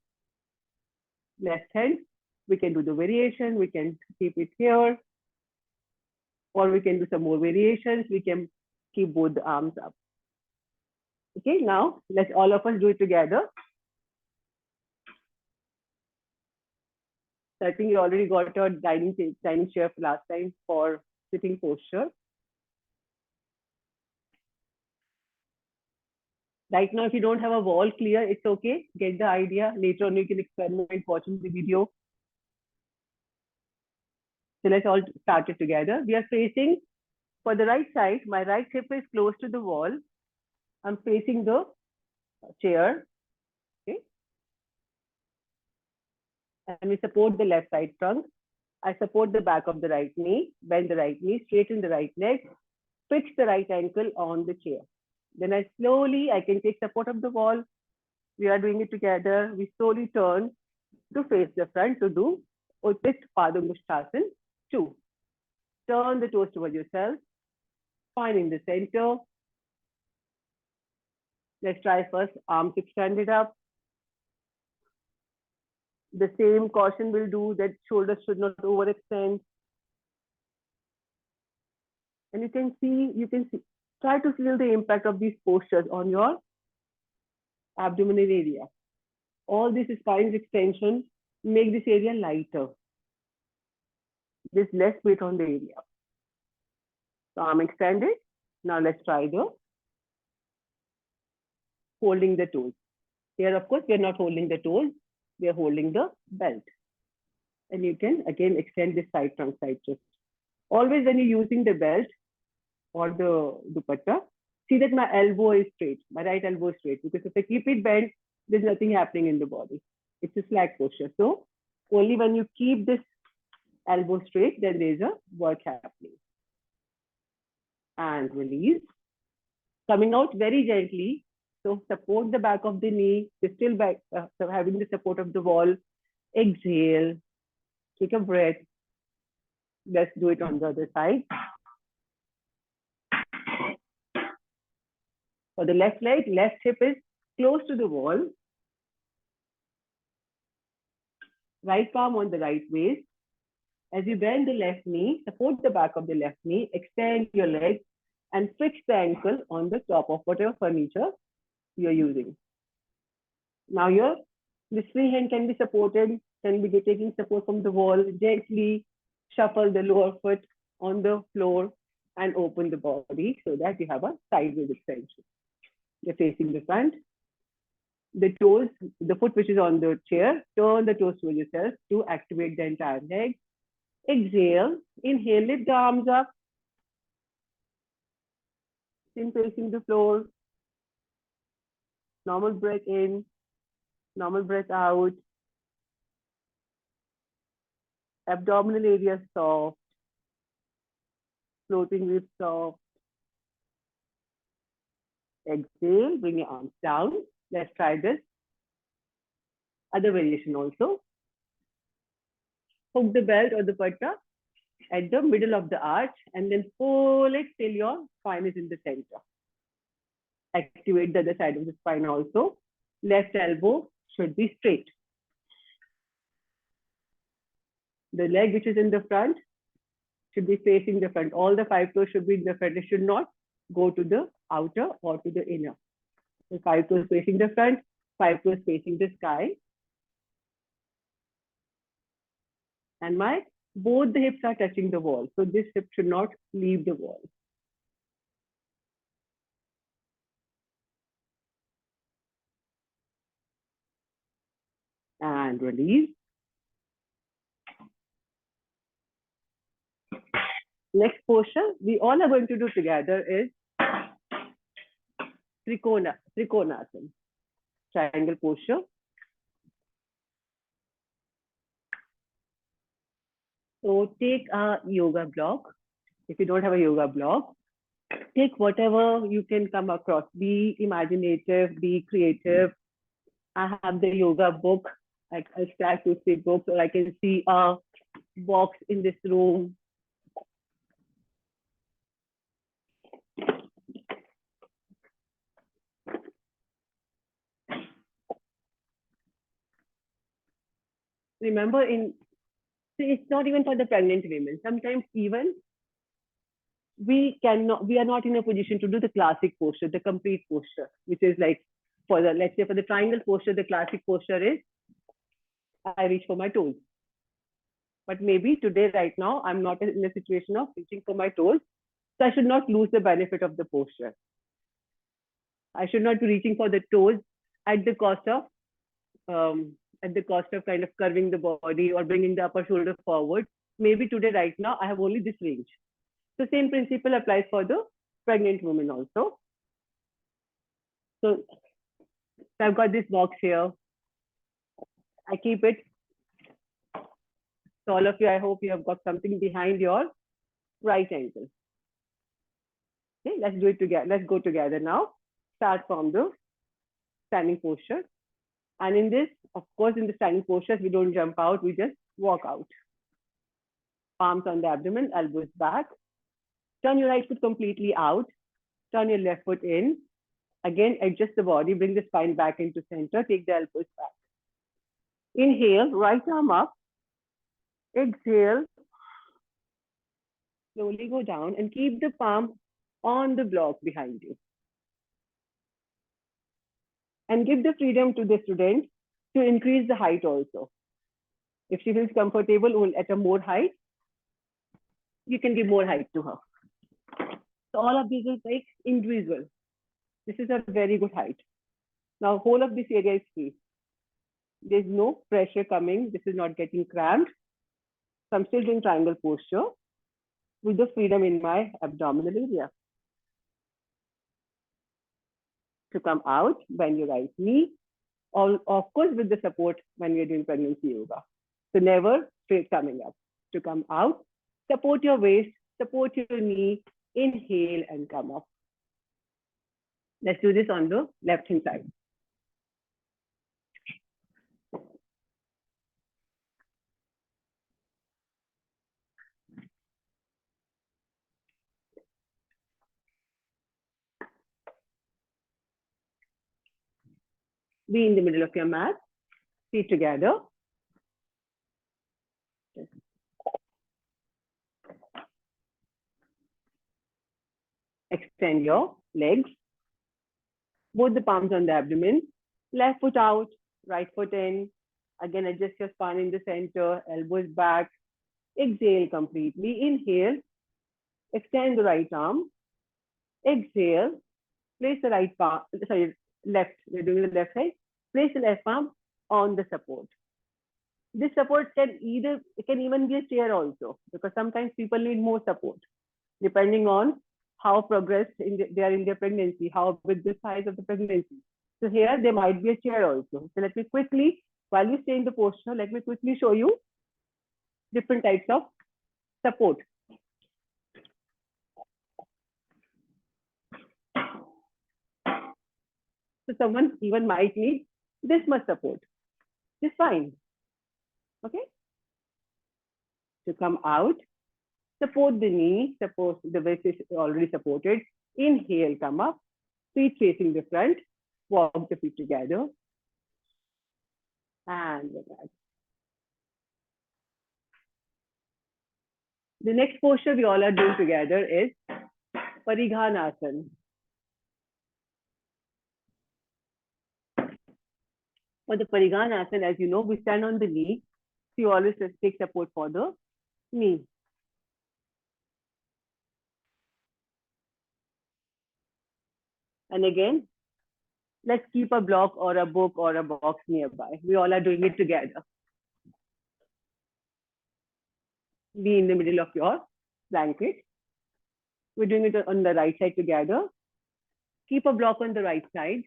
Left hand, we can do the variation. We can keep it here, or we can do some more variations. We can keep both the arms up. Okay, now let's all of us do it together. So I think you already got your dining chair last time for sitting posture. Right now, if you don't have a wall clear, it's okay. Get the idea. Later on, you can experiment watching the video. So let's all start it together. We are facing for the right side. My right hip is close to the wall. I'm facing the chair. Okay. And we support the left side trunk. I support the back of the right knee, bend the right knee, straighten the right leg, fix the right ankle on the chair. Then I can take support of the wall. We are doing it together. We slowly turn to face the front to do Utthit Padangusthasana 2. Turn the toes towards yourself, spine in the center. Let's try first, arms extended up. The same caution will do that shoulders should not overextend. And you can see, try to feel the impact of these postures on your abdominal area. All this spine extension make this area lighter. There's less weight on the area. So arm extended. Now let's try the holding the toes. Here, of course, we are not holding the toes. We are holding the belt. And you can again extend this side trunk, side chest. Always when you're using the belt or the dupatta, see that my elbow is straight, my right elbow is straight. Because if I keep it bent, there's nothing happening in the body. It's a slack posture. So only when you keep this elbow straight, then there's a work happening. And release. Coming out very gently. So support the back of the knee. You're still back, so having the support of the wall. Exhale. Take a breath. Let's do it on the other side. For the left leg, left hip is close to the wall. Right palm on the right waist. As you bend the left knee, support the back of the left knee, extend your leg, and fix the ankle on the top of whatever furniture you're using. Now this free hand can be supported, can be taking support from the wall. Gently shuffle the lower foot on the floor and open the body so that you have a sideways extension. You're facing the front. The toes, the foot which is on the chair, turn the toes towards yourself to activate the entire leg. Exhale, inhale, lift the arms up. Chin facing the floor. Normal breath in, normal breath out. Abdominal area soft. Floating ribs soft. Exhale, bring your arms down. Let's try this. Other variation also. Hook the belt or the dupatta at the middle of the arch and then pull it till your spine is in the center. Activate the other side of the spine also. Left elbow should be straight. The leg which is in the front should be facing the front. All the 5 toes should be in the front. It should not go to the outer or to the inner. So 5 toes facing the front, 5 toes facing the sky. And both the hips are touching the wall. So this hip should not leave the wall. And release. Next posture we all are going to do together is Trikonasana, triangle posture. So take a yoga block. If you don't have a yoga block, take whatever you can come across. Be imaginative, be creative. I have the yoga book. I stack 2-3 books, or I can see a box in this room. Remember, it's not even for the pregnant women. Sometimes even we are not in a position to do the classic posture, the complete posture, which is like let's say for the triangle posture, the classic posture is I reach for my toes. But maybe today, right now, I'm not in a situation of reaching for my toes. So I should not lose the benefit of the posture. I should not be reaching for the toes at the cost of kind of curving the body or bringing the upper shoulder forward. Maybe today, right now, I have only this range. So same principle applies for the pregnant woman also. So I've got this box here. I keep it. So all of you, I hope you have got something behind your right ankle. Okay, let's do it together. Let's go together now. Start from the standing posture. And in this, of course, in the standing posture, we don't jump out, we just walk out. Palms on the abdomen, elbows back. Turn your right foot completely out. Turn your left foot in. Again, adjust the body, bring the spine back into center, take the elbows back. Inhale, right arm up. Exhale, slowly go down and keep the palm on the block behind you. And give the freedom to the student to increase the height also. If she feels comfortable at a more height, you can give more height to her. So all of these is like individual. This is a very good height. Now whole of this area is free. There's no pressure coming. This is not getting cramped. So I'm still doing triangle posture with the freedom in my abdominal area. To come out, bend your right knee. Of course, with the support when you're doing pregnancy yoga. So never straight coming up. To come out, support your waist, support your knee, inhale and come up. Let's do this on the left hand side. Be in the middle of your mat, feet together. Extend your legs. Both the palms on the abdomen. Left foot out, right foot in. Again, adjust your spine in the center, elbows back. Exhale completely. Inhale. Extend the right arm. Exhale. Place the right palm, left. We're doing the left side. Place the left palm on the support. This support can even be a chair also, because sometimes people need more support depending on how progressed they are in their pregnancy, how big the size of the pregnancy. So here there might be a chair also. So let me quickly, while you stay in the posture, let me quickly show you different types of support. So someone even might need this much support. It's fine. Okay. To come out, support the knee, support the waist is already supported. Inhale, come up, feet facing the front, walk the feet together, and relax. The next posture we all are doing together is Parighanasana. For the Parighanasana, as you know, we stand on the knee. So you always take support for the knee. And again, let's keep a block or a book or a box nearby. We all are doing it together. Be in the middle of your blanket. We're doing it on the right side together. Keep a block on the right side.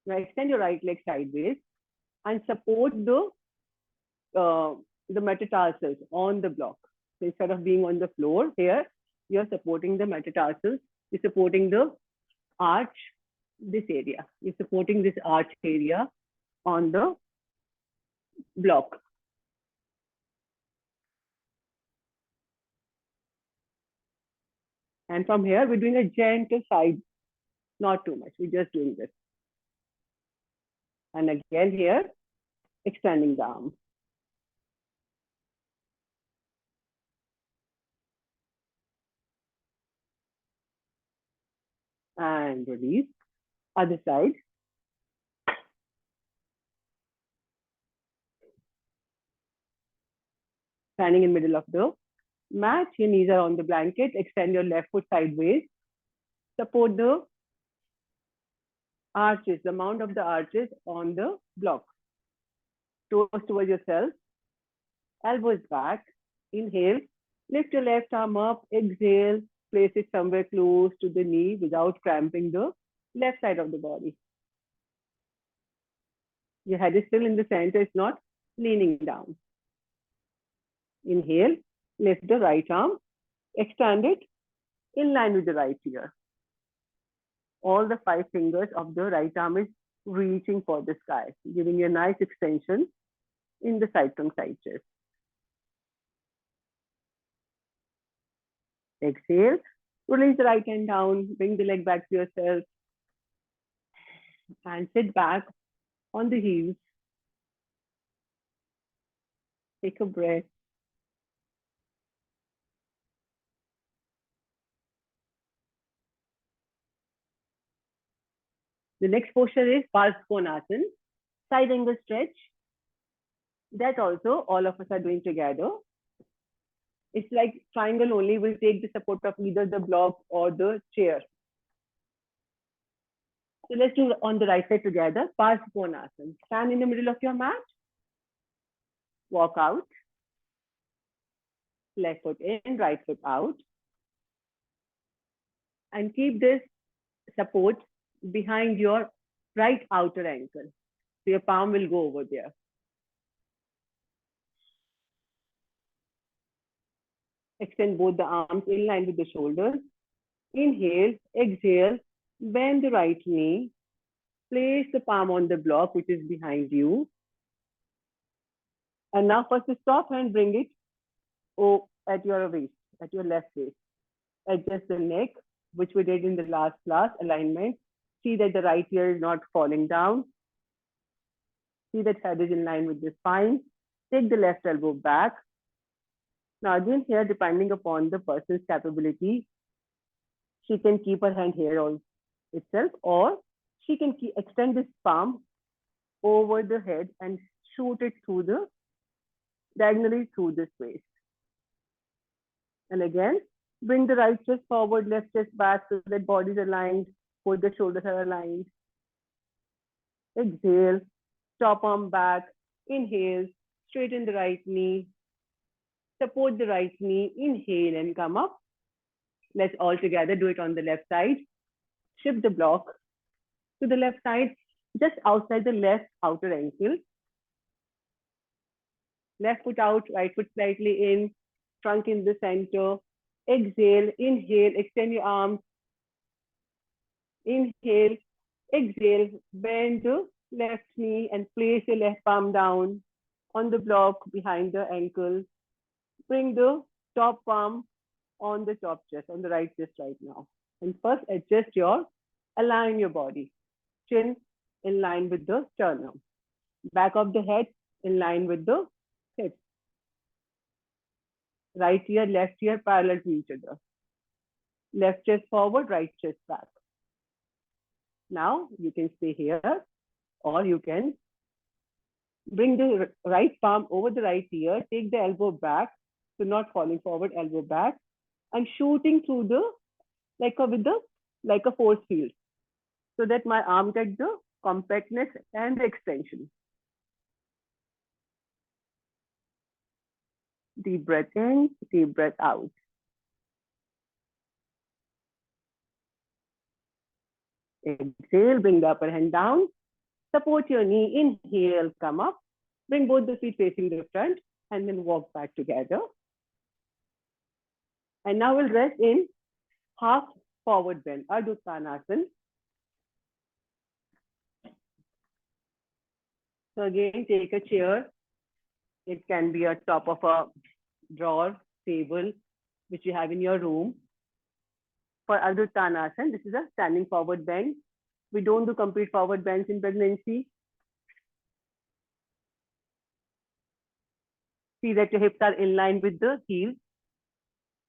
Now extend your right leg sideways and support the metatarsals on the block. So instead of being on the floor here, you're supporting the metatarsals. You're supporting the arch, this area. You're supporting this arch area on the block. And from here, we're doing a gentle side, not too much. We're just doing this. And again here, extending the arm. And release. Other side. Standing in middle of the mat, your knees are on the blanket. Extend your left foot sideways. Support the arches, the mount of the arches on the block. Toes towards yourself. Elbows back. Inhale. Lift your left arm up. Exhale. Place it somewhere close to the knee without cramping the left side of the body. Your head is still in the center. It's not leaning down. Inhale. Lift the right arm. Extend it in line with the right ear. All the 5 fingers of the right arm is reaching for the sky, giving you a nice extension in the side trunk, side chest. Exhale. Release the right hand down. Bring the leg back to yourself. And sit back on the heels. Take a breath. The next posture is Parshvanasana, side angle stretch. That also all of us are doing together. It's like triangle only. We'll take the support of either the block or the chair. So let's do on the right side together. Parshvanasana. Stand in the middle of your mat. Walk out. Left foot in, right foot out. And keep this support behind your right outer ankle. So your palm will go over there. Extend both the arms in line with the shoulders. Inhale, exhale, bend the right knee. Place the palm on the block, which is behind you. And now first stop and bring it at your waist, at your left waist. Adjust the neck, which we did in the last class, alignment. See that the right ear is not falling down. See that head is in line with the spine. Take the left elbow back. Now again here, depending upon the person's capability, she can keep her hand here on itself, or she can extend this palm over the head and shoot it through the diagonally through the space. And again, bring the right chest forward, left chest back so that body is aligned, both the shoulders are aligned. Exhale, top arm back. Inhale, straighten the right knee. Support the right knee. Inhale and come up. Let's all together do it on the left side. Shift the block to the left side, just outside the left outer ankle. Left foot out, right foot slightly in, trunk in the center. Exhale, inhale, extend your arms. Inhale, exhale, bend the left knee and place your left palm down on the block behind the ankle. Bring the top palm on the top chest, on the right chest right now. And first adjust align your body. Chin in line with the sternum. Back of the head in line with the hips. Right ear, left ear parallel to each other. Left chest forward, right chest back. Now you can stay here, or you can bring the right palm over the right ear, take the elbow back, so not falling forward, elbow back, and shooting through the, like a force field, so that my arm gets the compactness and the extension. Deep breath in, deep breath out. Exhale, bring the upper hand down. Support your knee. Inhale, come up. Bring both the feet facing the front and then walk back together. And now we'll rest in half forward bend, Ardha Uttanasana. So again, take a chair. It can be a top of a drawer, table, which you have in your room. For Ardha Uttanasana, this is a standing forward bend. We don't do complete forward bends in pregnancy. See that your hips are in line with the heels.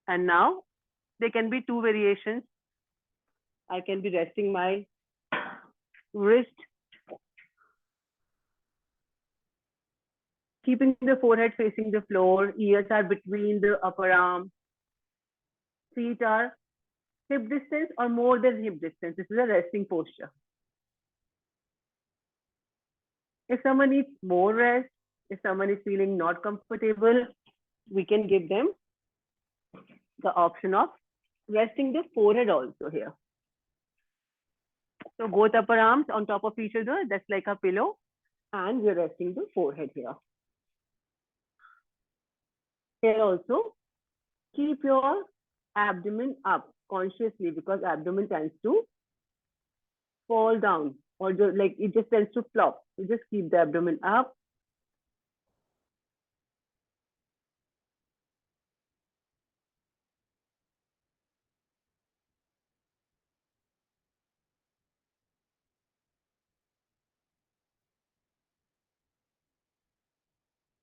And now there can be two variations. I can be resting my wrist, keeping the forehead facing the floor, ears are between the upper arm, feet are hip distance or more than hip distance. This is a resting posture. If someone needs more rest, if someone is feeling not comfortable, we can give them the option of resting the forehead also here. So both upper arms on top of each other, that's like a pillow, and we're resting the forehead here. Here also, keep your abdomen up consciously because abdomen tends to fall down or just, like it just tends to flop. You just keep the abdomen up.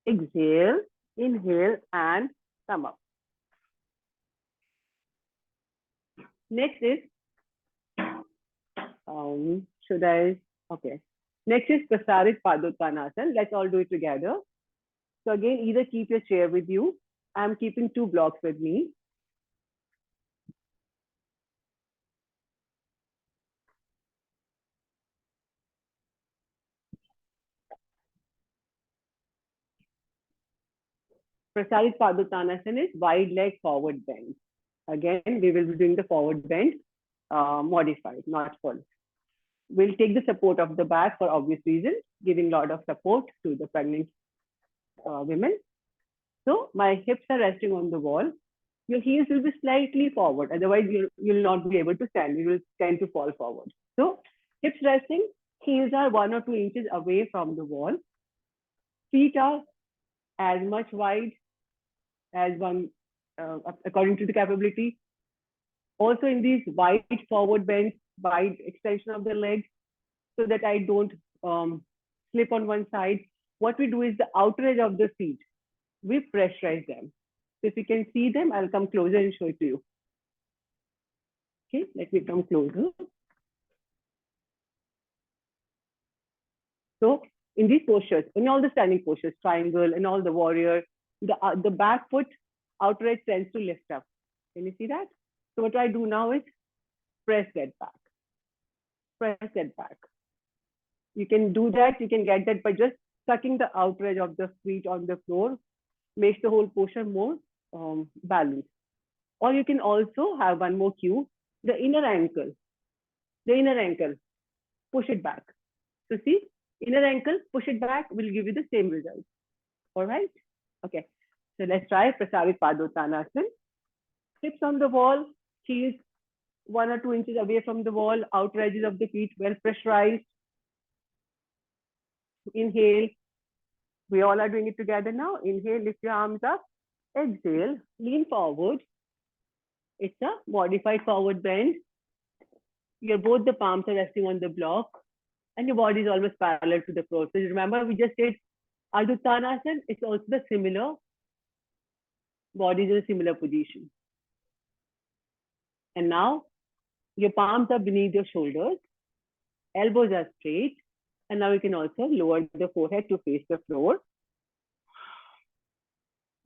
Exhale, inhale, and come up. Next is, should I? Okay. Next is Prasarit Padottanasana. Let's all do it together. So again, either keep your chair with you. I'm keeping two blocks with me. Prasarit Padottanasana is wide leg forward bend. Again, we will be doing the forward bend modified, not full. We'll take the support of the back for obvious reasons, giving a lot of support to the pregnant women. So my hips are resting on the wall. Your heels will be slightly forward. Otherwise, you'll not be able to stand. You will tend to fall forward. So hips resting, heels are 1 or 2 inches away from the wall. Feet are as much wide as one, according to the capability. Also in these wide forward bends, wide extension of the legs, so that I don't slip on one side. What we do is the outer edge of the feet, we pressurize them. So if you can see them, I'll come closer and show it to you. Okay, let me come closer. So in these postures, in all the standing postures, triangle and all the warrior, the back foot outer edge tends to lift up. Can you see that? So what I do now is press that back. Press that back. You can do that. You can get that by just tucking the outer edge of the feet on the floor. Makes the whole posture more balanced. Or you can also have one more cue, the inner ankle. The inner ankle, push it back. So see, inner ankle, push it back will give you the same result. All right? Okay. So let's try Prasarit Padottanasana. Hips on the wall, heels 1 or 2 inches away from the wall, outer edges of the feet well pressurized. Inhale. We all are doing it together now. Inhale, lift your arms up. Exhale, lean forward. It's a modified forward bend. Both the palms are resting on the block and your body is almost parallel to the floor. So remember, we just did Ardha Uttanasana. It's also the similar. Body is in a similar position. And now your palms are beneath your shoulders. Elbows are straight. And now you can also lower the forehead to face the floor.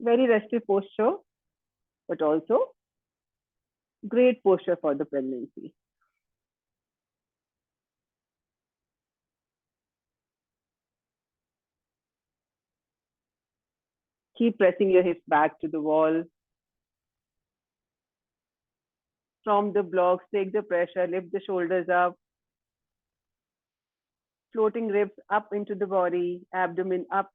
Very restive posture, but also great posture for the pregnancy. Keep pressing your hips back to the wall. From the blocks, take the pressure, lift the shoulders up. Floating ribs up into the body, abdomen up,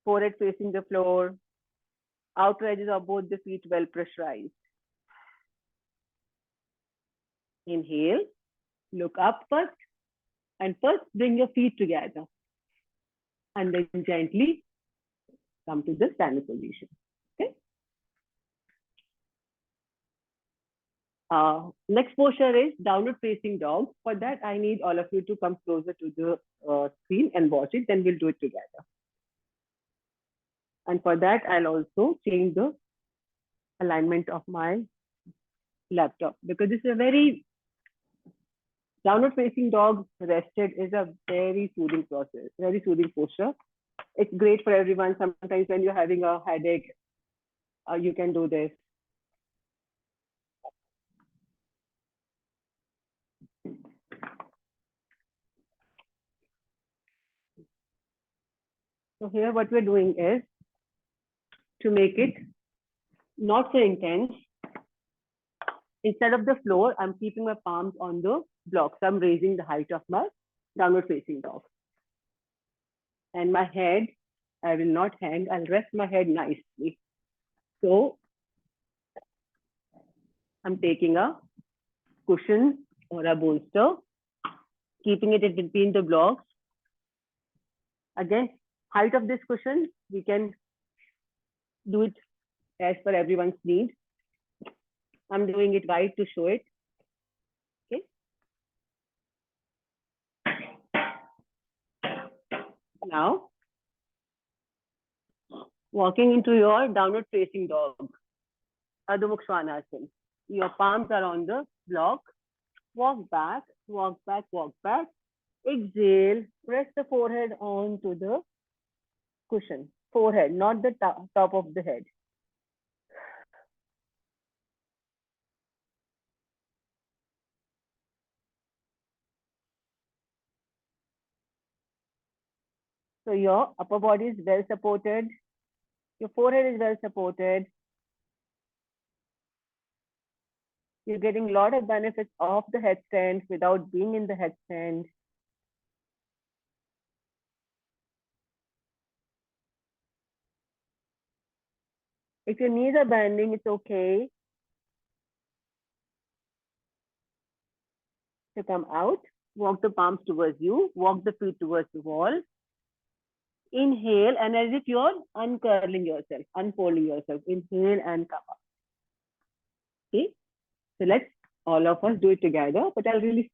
forehead facing the floor, outer edges of both the feet well pressurized. Inhale, look up first, and first bring your feet together. And then gently come to the standing position. Okay. Next posture is downward facing dog. For that, I need all of you to come closer to the screen and watch it. Then we'll do it together. And for that, I'll also change the alignment of my laptop, because this is a very downward facing dog rested is a very soothing process, very soothing posture. It's great for everyone. Sometimes when you're having a headache, you can do this. So here what we're doing is, to make it not so intense, instead of the floor, I'm keeping my palms on the blocks. I'm raising the height of my downward facing dog. And my head, I will not hang, I'll rest my head nicely. So I'm taking a cushion or a bolster, keeping it in between the blocks. Again, height of this cushion, we can do it as per everyone's need. I'm doing it right to show it. Okay. Now, walking into your downward facing dog, Ardha Mukha Svanasana. Your palms are on the block. Walk back, walk back, walk back. Exhale, press the forehead onto the cushion. Forehead, not the top of the head. So your upper body is well supported. Your forehead is well supported. You're getting a lot of benefits of the headstand without being in the headstand. If your knees are bending, it's okay to come out. Walk the palms towards you. Walk the feet towards the wall. Inhale, and as if you're uncurling yourself, unfolding yourself. Inhale and come up. Okay. So let's all of us do it together. But I'll really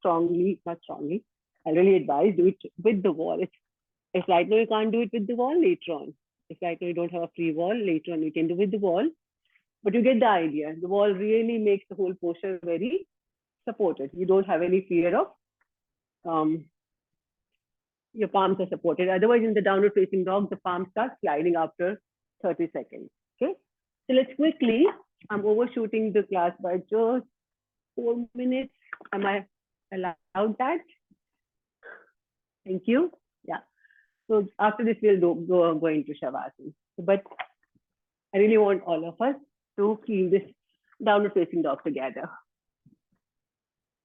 not strongly, I'll really advise do it with the wall. If right now you can't do it with the wall, later on. If right now you don't have a free wall, later on you can do with the wall. But you get the idea. The wall really makes the whole posture very supported. You don't have any fear of your palms are supported. Otherwise, in the downward facing dog, the palms start sliding after 30 seconds. Okay. So let's quickly, I'm overshooting the class by just 4 minutes. Am I allowed that? Thank you. Yeah. So after this, we'll go into Shavasana. But I really want all of us to feel this downward facing dog together.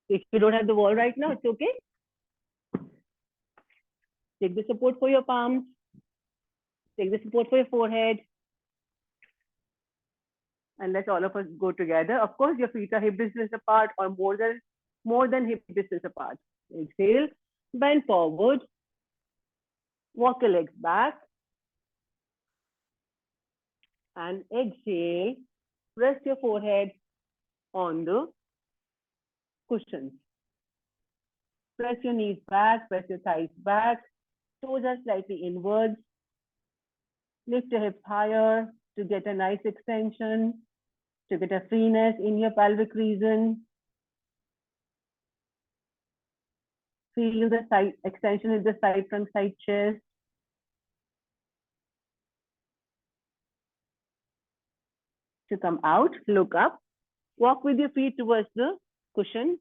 If you don't have the wall right now, it's okay. Take the support for your palms. Take the support for your forehead. And let all of us go together. Of course, your feet are hip distance apart or more than hip distance apart. Exhale, bend forward. Walk your legs back. And exhale, rest your forehead on the cushions. Press your knees back, press your thighs back. Toes are slightly inwards. Lift your hips higher to get a nice extension, to get a freeness in your pelvic region. Feel the side extension in the side front side chest. To come out, look up. Walk with your feet towards the cushion.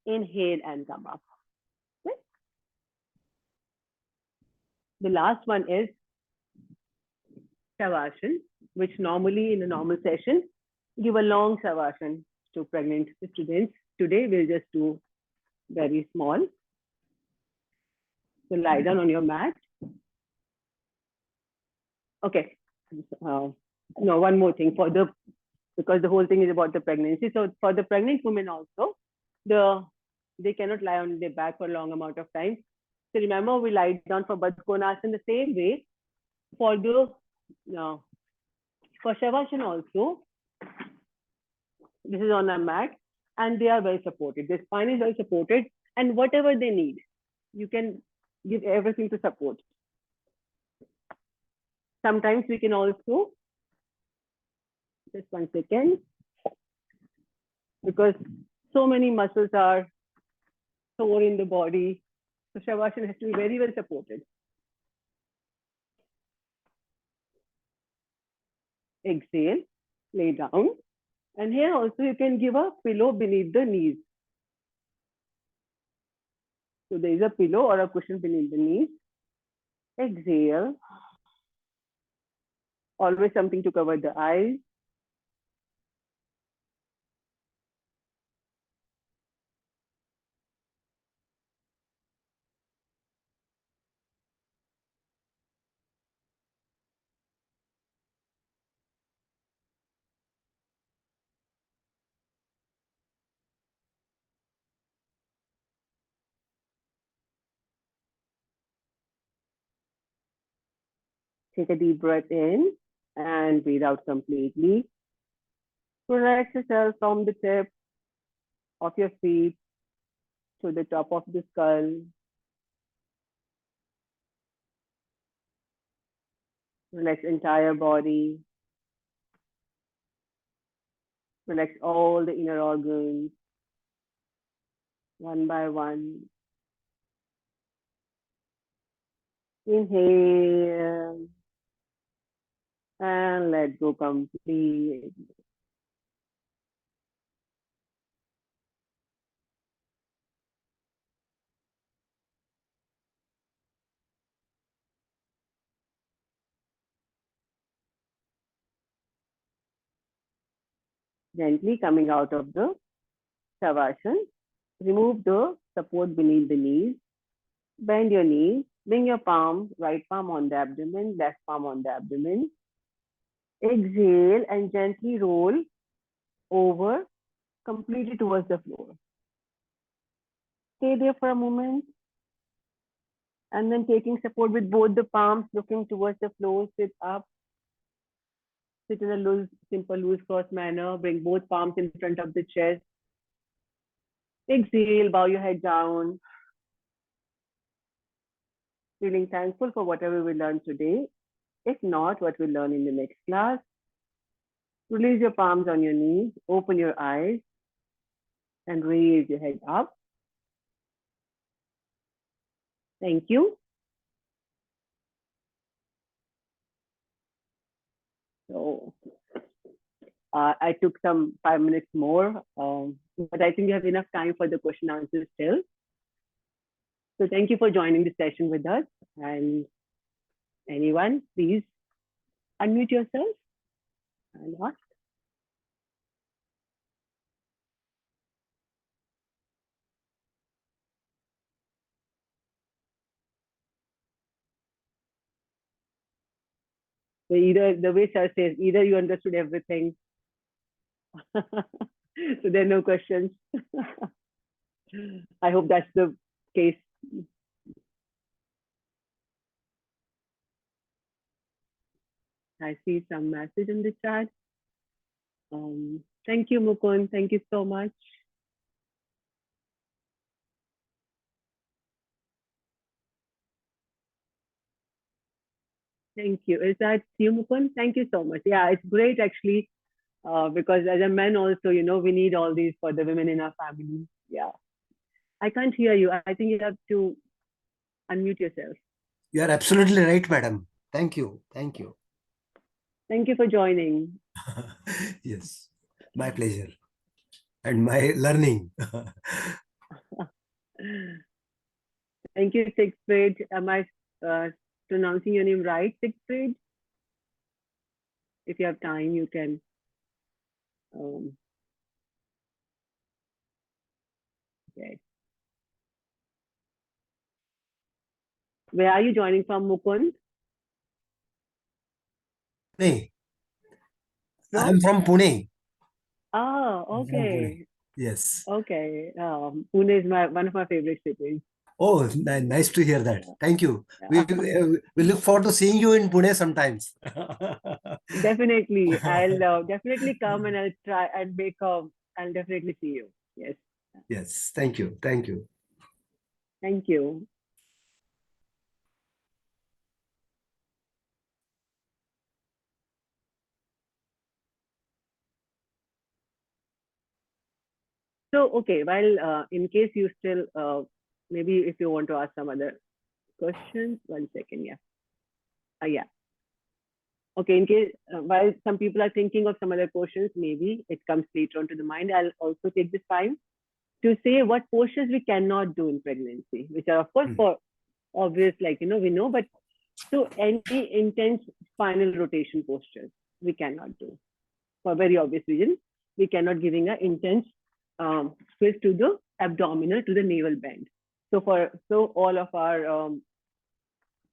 Inhale and come up. Okay. The last one is Shavasana, which normally in a normal session, give a long Shavasana to pregnant students. Today we'll just do very small. So lie down on your mat. Okay. No, one more thing because the whole thing is about the pregnancy. So for the pregnant women also, they cannot lie on their back for a long amount of time. So remember, we lie down for Baddha Konasana the same way. For Shavasana also, this is on a mat, and they are well supported. The spine is well supported, and whatever they need, you can give everything to support. Sometimes we can also, just 1 second, because so many muscles are sore in the body. So Shavasana has to be very well supported. Exhale, lay down. And here also you can give a pillow beneath the knees. So there is a pillow or a cushion beneath the knees. Exhale. Always something to cover the eyes. Take a deep breath in and breathe out completely. Relax yourself from the tip of your feet to the top of the skull. Relax entire body. Relax all the inner organs, one by one. Inhale and let go completely. Gently coming out of the Shavasana. Remove the support beneath the knees. Bend your knees. Bring your palm, right palm on the abdomen, left palm on the abdomen. Exhale and gently roll over completely towards the floor. Stay there for a moment. And then taking support with both the palms, looking towards the floor, sit up. Sit in a loose, simple loose cross manner. Bring both palms in front of the chest. Exhale, bow your head down. Feeling thankful for whatever we learned today. If not, what we'll learn in the next class. Release your palms on your knees. Open your eyes. And raise your head up. Thank you. So I took some 5 minutes more, but I think we have enough time for the question answers still. So thank you for joining the session with us. And anyone, please unmute yourself and ask. So either the way Sir says, either you understood everything. So there are no questions. I hope that's the case. I see some message in the chat. Thank you, Mukund. Thank you so much. Thank you. Is that you, Mukund? Thank you so much. Yeah, it's great actually, because as a man also, you know, we need all these for the women in our family. Yeah. I can't hear you. I think you have to unmute yourself. You are absolutely right, madam. Thank you. Thank you. Thank you for joining. Yes, my pleasure. And my learning. Thank you, sixth grade. Am I pronouncing your name right, sixth grade? if you have time, you can. Okay. Where are you joining from, Mukund? Pune. From? I'm from Pune. Oh, I'm from Pune. okay. Yes. Okay. Pune is one of my favorite cities. Oh, nice to hear that. Thank you. Yeah. We look forward to seeing you in Pune sometimes. Definitely. I'll definitely come and I'll try and I'll definitely see you. Yes. Yes. Thank you. Thank you. Thank you. So, okay, while in case you still, maybe if you want to ask some other questions, 1 second, yeah. Yeah. Okay, in case, while some people are thinking of some other questions, maybe it comes later on to the mind, I'll also take this time to say what postures we cannot do in pregnancy, which are, of course, for obvious, like, we know, but so any intense spinal rotation postures we cannot do for very obvious reasons. We cannot giving an intense twist to the abdominal, to the navel bend. So all of our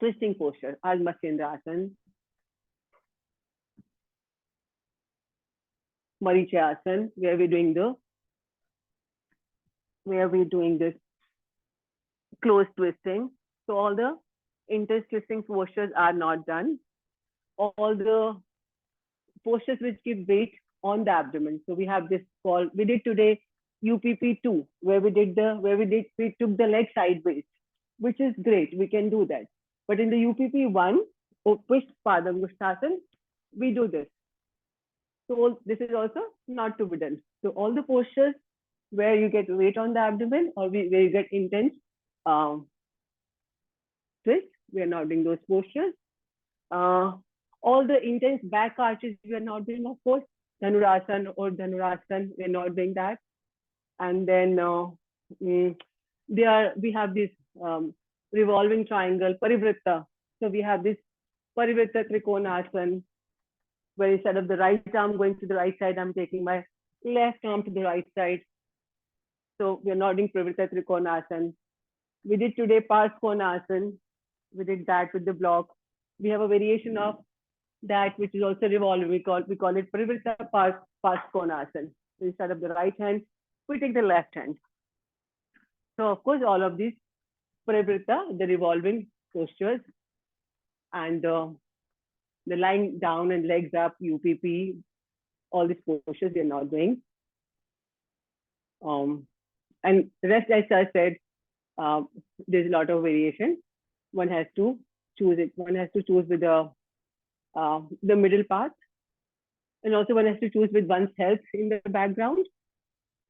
twisting postures, Matsyendrasana, Marichasana, where we're doing this close twisting. So all the intense twisting postures are not done. All the postures which give weight on the abdomen. So we have this called, we did today UPP2, where we took the leg sideways, which is great. We can do that. But in the UPP1, Upishth Padangusthasana, we do this. So this is also not to be done. So all the postures where you get weight on the abdomen or where you get intense twist, we are not doing those postures. All the intense back arches, we are not doing, of course. Dhanurasana or Dhanurasana, we're not doing that. And then we have this revolving triangle, Parivritta. So we have this Parivritta Trikonasana, where instead of the right arm going to the right side, I'm taking my left arm to the right side. So we're not doing Parivritta Trikonasana. We did today Parskonasana. We did that with the block. We have a variation of that which is also revolving. We call it Parivritta Parskonasana. So instead of the right hand, we take the left hand. So of course, all of these Parivritta, the revolving postures, and the lying down and legs up, UPP, all these postures we are not doing. And the rest, as I said, there's a lot of variation. One has to choose it. One has to choose with the middle path. And also one has to choose with one's health in the background.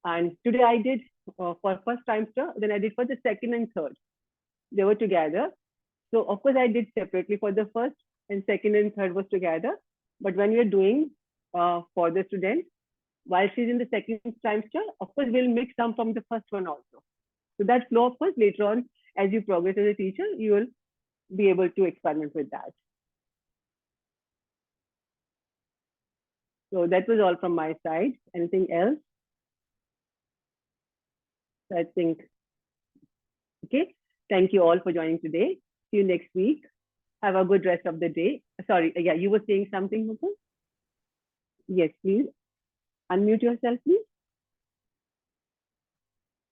And today I did for first trimester, then I did for the second and third. They were together. So of course I did separately for the first, and second and third was together. But when we're doing for the student, while she's in the second trimester, of course we'll mix some from the first one also. So that flow, of course, later on, as you progress as a teacher, you will be able to experiment with that. So that was all from my side. Anything else? So I think, okay. Thank you all for joining today. See you next week. Have a good rest of the day. Sorry, yeah, you were saying something, Mukul? Yes, please. Unmute yourself, please.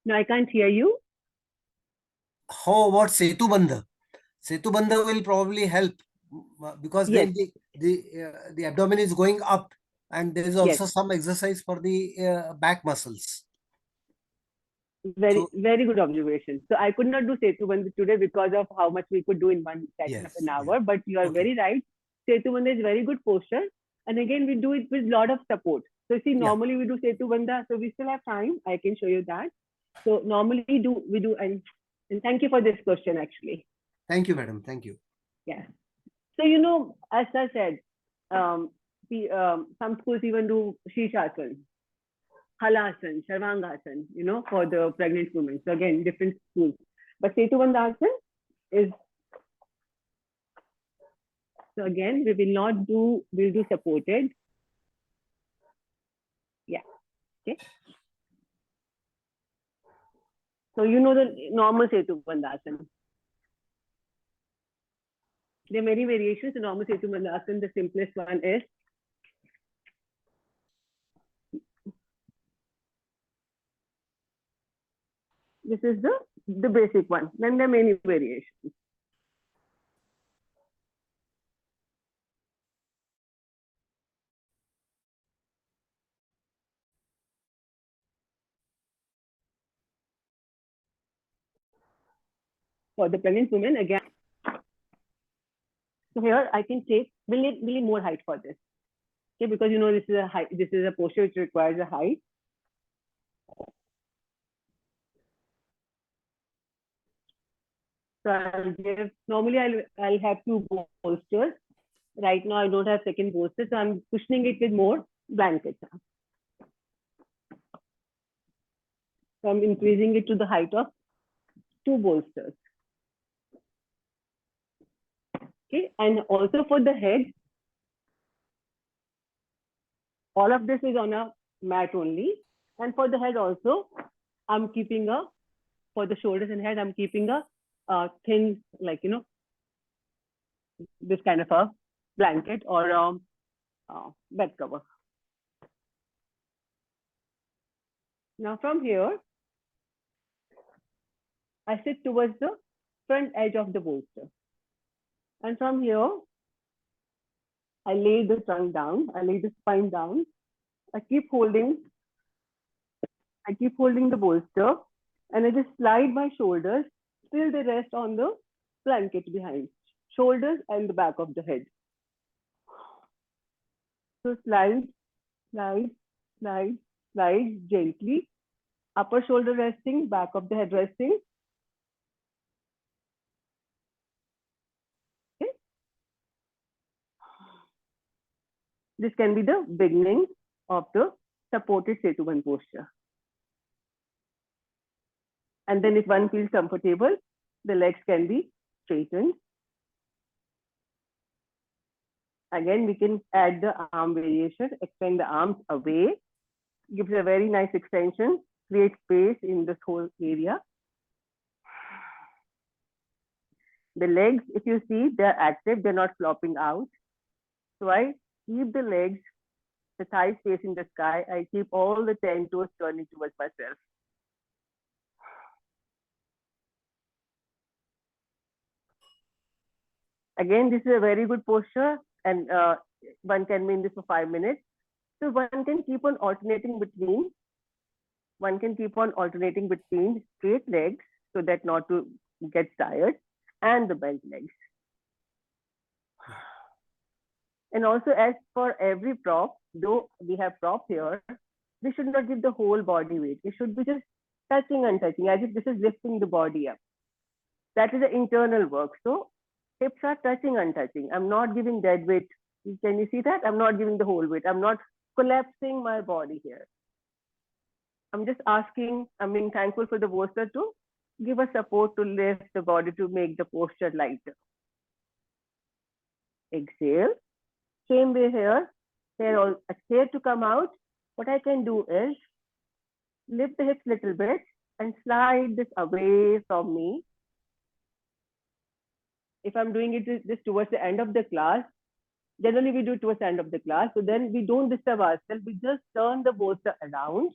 No, I can't hear you. How about Setu Bandha? Setu Bandha will probably help because Yes. then the abdomen is going up, and there is also Yes. some exercise for the back muscles. Very good observation. So I could not do Setu Bandha today because of how much we could do in one session of an hour. But you are very right. Setu Bandha is very good posture, and again we do it with a lot of support. So see, normally we do Setu Bandha, so we still have time. I can show you that. So normally we do, and thank you for this question actually. Thank you, madam. Thank you. Yeah. So as I said, some schools even do Shishasana, Halasana, Sharvangasana, for the pregnant women. So again, different schools. But Setu Bandha is So again, we will not do, we'll do supported. Yeah, okay. So you know the normal Setu Bandhasana. There are many variations. The normal Setu Bandhasana, the simplest one is this is the basic one. Then there are many variations. For the pregnant women, again, so here I can take, we'll need more height for this. Okay, because you know this is a height, this is a posture which requires a height. So I'll give, normally I'll have two bolsters. Right now I don't have second bolster, so I'm cushioning it with more blankets. So I'm increasing it to the height of two bolsters. Okay, and also for the head, all of this is on a mat only. And for the head also, I'm keeping a, for the shoulders and head, I'm keeping a thin, like, you know, this kind of a blanket or bed cover. Now from here, I sit towards the front edge of the bolster. And from here, I lay the trunk down, I lay the spine down. I keep holding the bolster and I just slide my shoulders till they rest on the blanket behind. Shoulders and the back of the head. So slide, slide, slide, slide gently. Upper shoulder resting, back of the head resting. Okay. This can be the beginning of the supported Setubandh posture. And then if one feels comfortable, the legs can be straightened. Again, we can add the arm variation, extend the arms away, gives a very nice extension, create space in this whole area. The legs, if you see, they're active, they're not flopping out. So I keep the legs, the thighs facing the sky. I keep all the 10 toes turning towards myself. Again, this is a very good posture and one can be in this for 5 minutes. So one can keep on alternating between straight legs so that not to get tired and the bent legs. And also as for every prop, though we have prop here, we should not give the whole body weight. It should be just touching and touching as if this is lifting the body up. That is the internal work. So hips are touching and touching. I'm not giving dead weight. Can you see that? I'm not giving the whole weight. I'm not collapsing my body here. I'm just asking, I'm being thankful for the bolster to give us support to lift the body to make the posture lighter. Exhale. Same way here. Exhale to come out. What I can do is lift the hips a little bit and slide this away from me. If I'm doing it just towards the end of the class, generally we do it towards the end of the class. So then we don't disturb ourselves. We just turn the bolster around.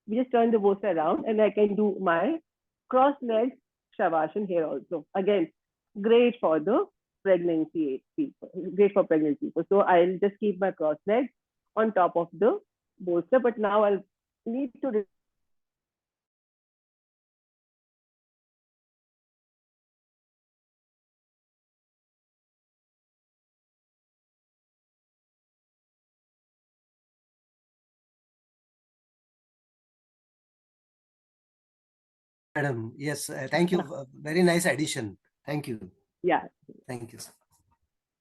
We just turn the bolster around and I can do my cross-legged Shavasana here also. Again, great for the pregnancy people, great for pregnant people. So I'll just keep my cross legs on top of the bolster, but now I'll need to Madam, yes, thank you. Very nice addition. Thank you. yeah. Thank you, sir.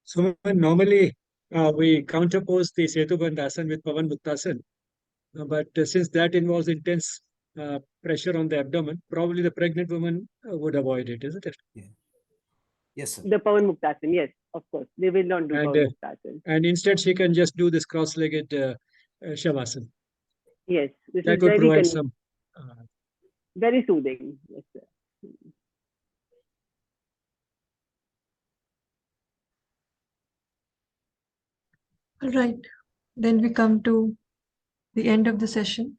So normally we counterpose the Setubandh Asana with Pavan Muktasana, but since that involves intense pressure on the abdomen, probably the pregnant woman would avoid it, isn't it? Yeah. Yes, sir. The Pavan Muktasana, yes, of course. They will not do And, Pavan Muktasana. And instead, she can just do this cross-legged Shavasana. Yes, this That is would very, provide some. very soothing. Yes, sir. All right. Then we come to the end of the session.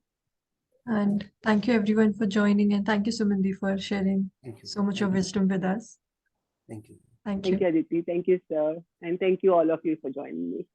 And thank you everyone for joining, and thank you Sumandi for sharing Thank you. so much Thank of you. wisdom with us. Thank you. Thank Thank you. you, Aditi. Thank you, sir. And thank you all of you for joining me.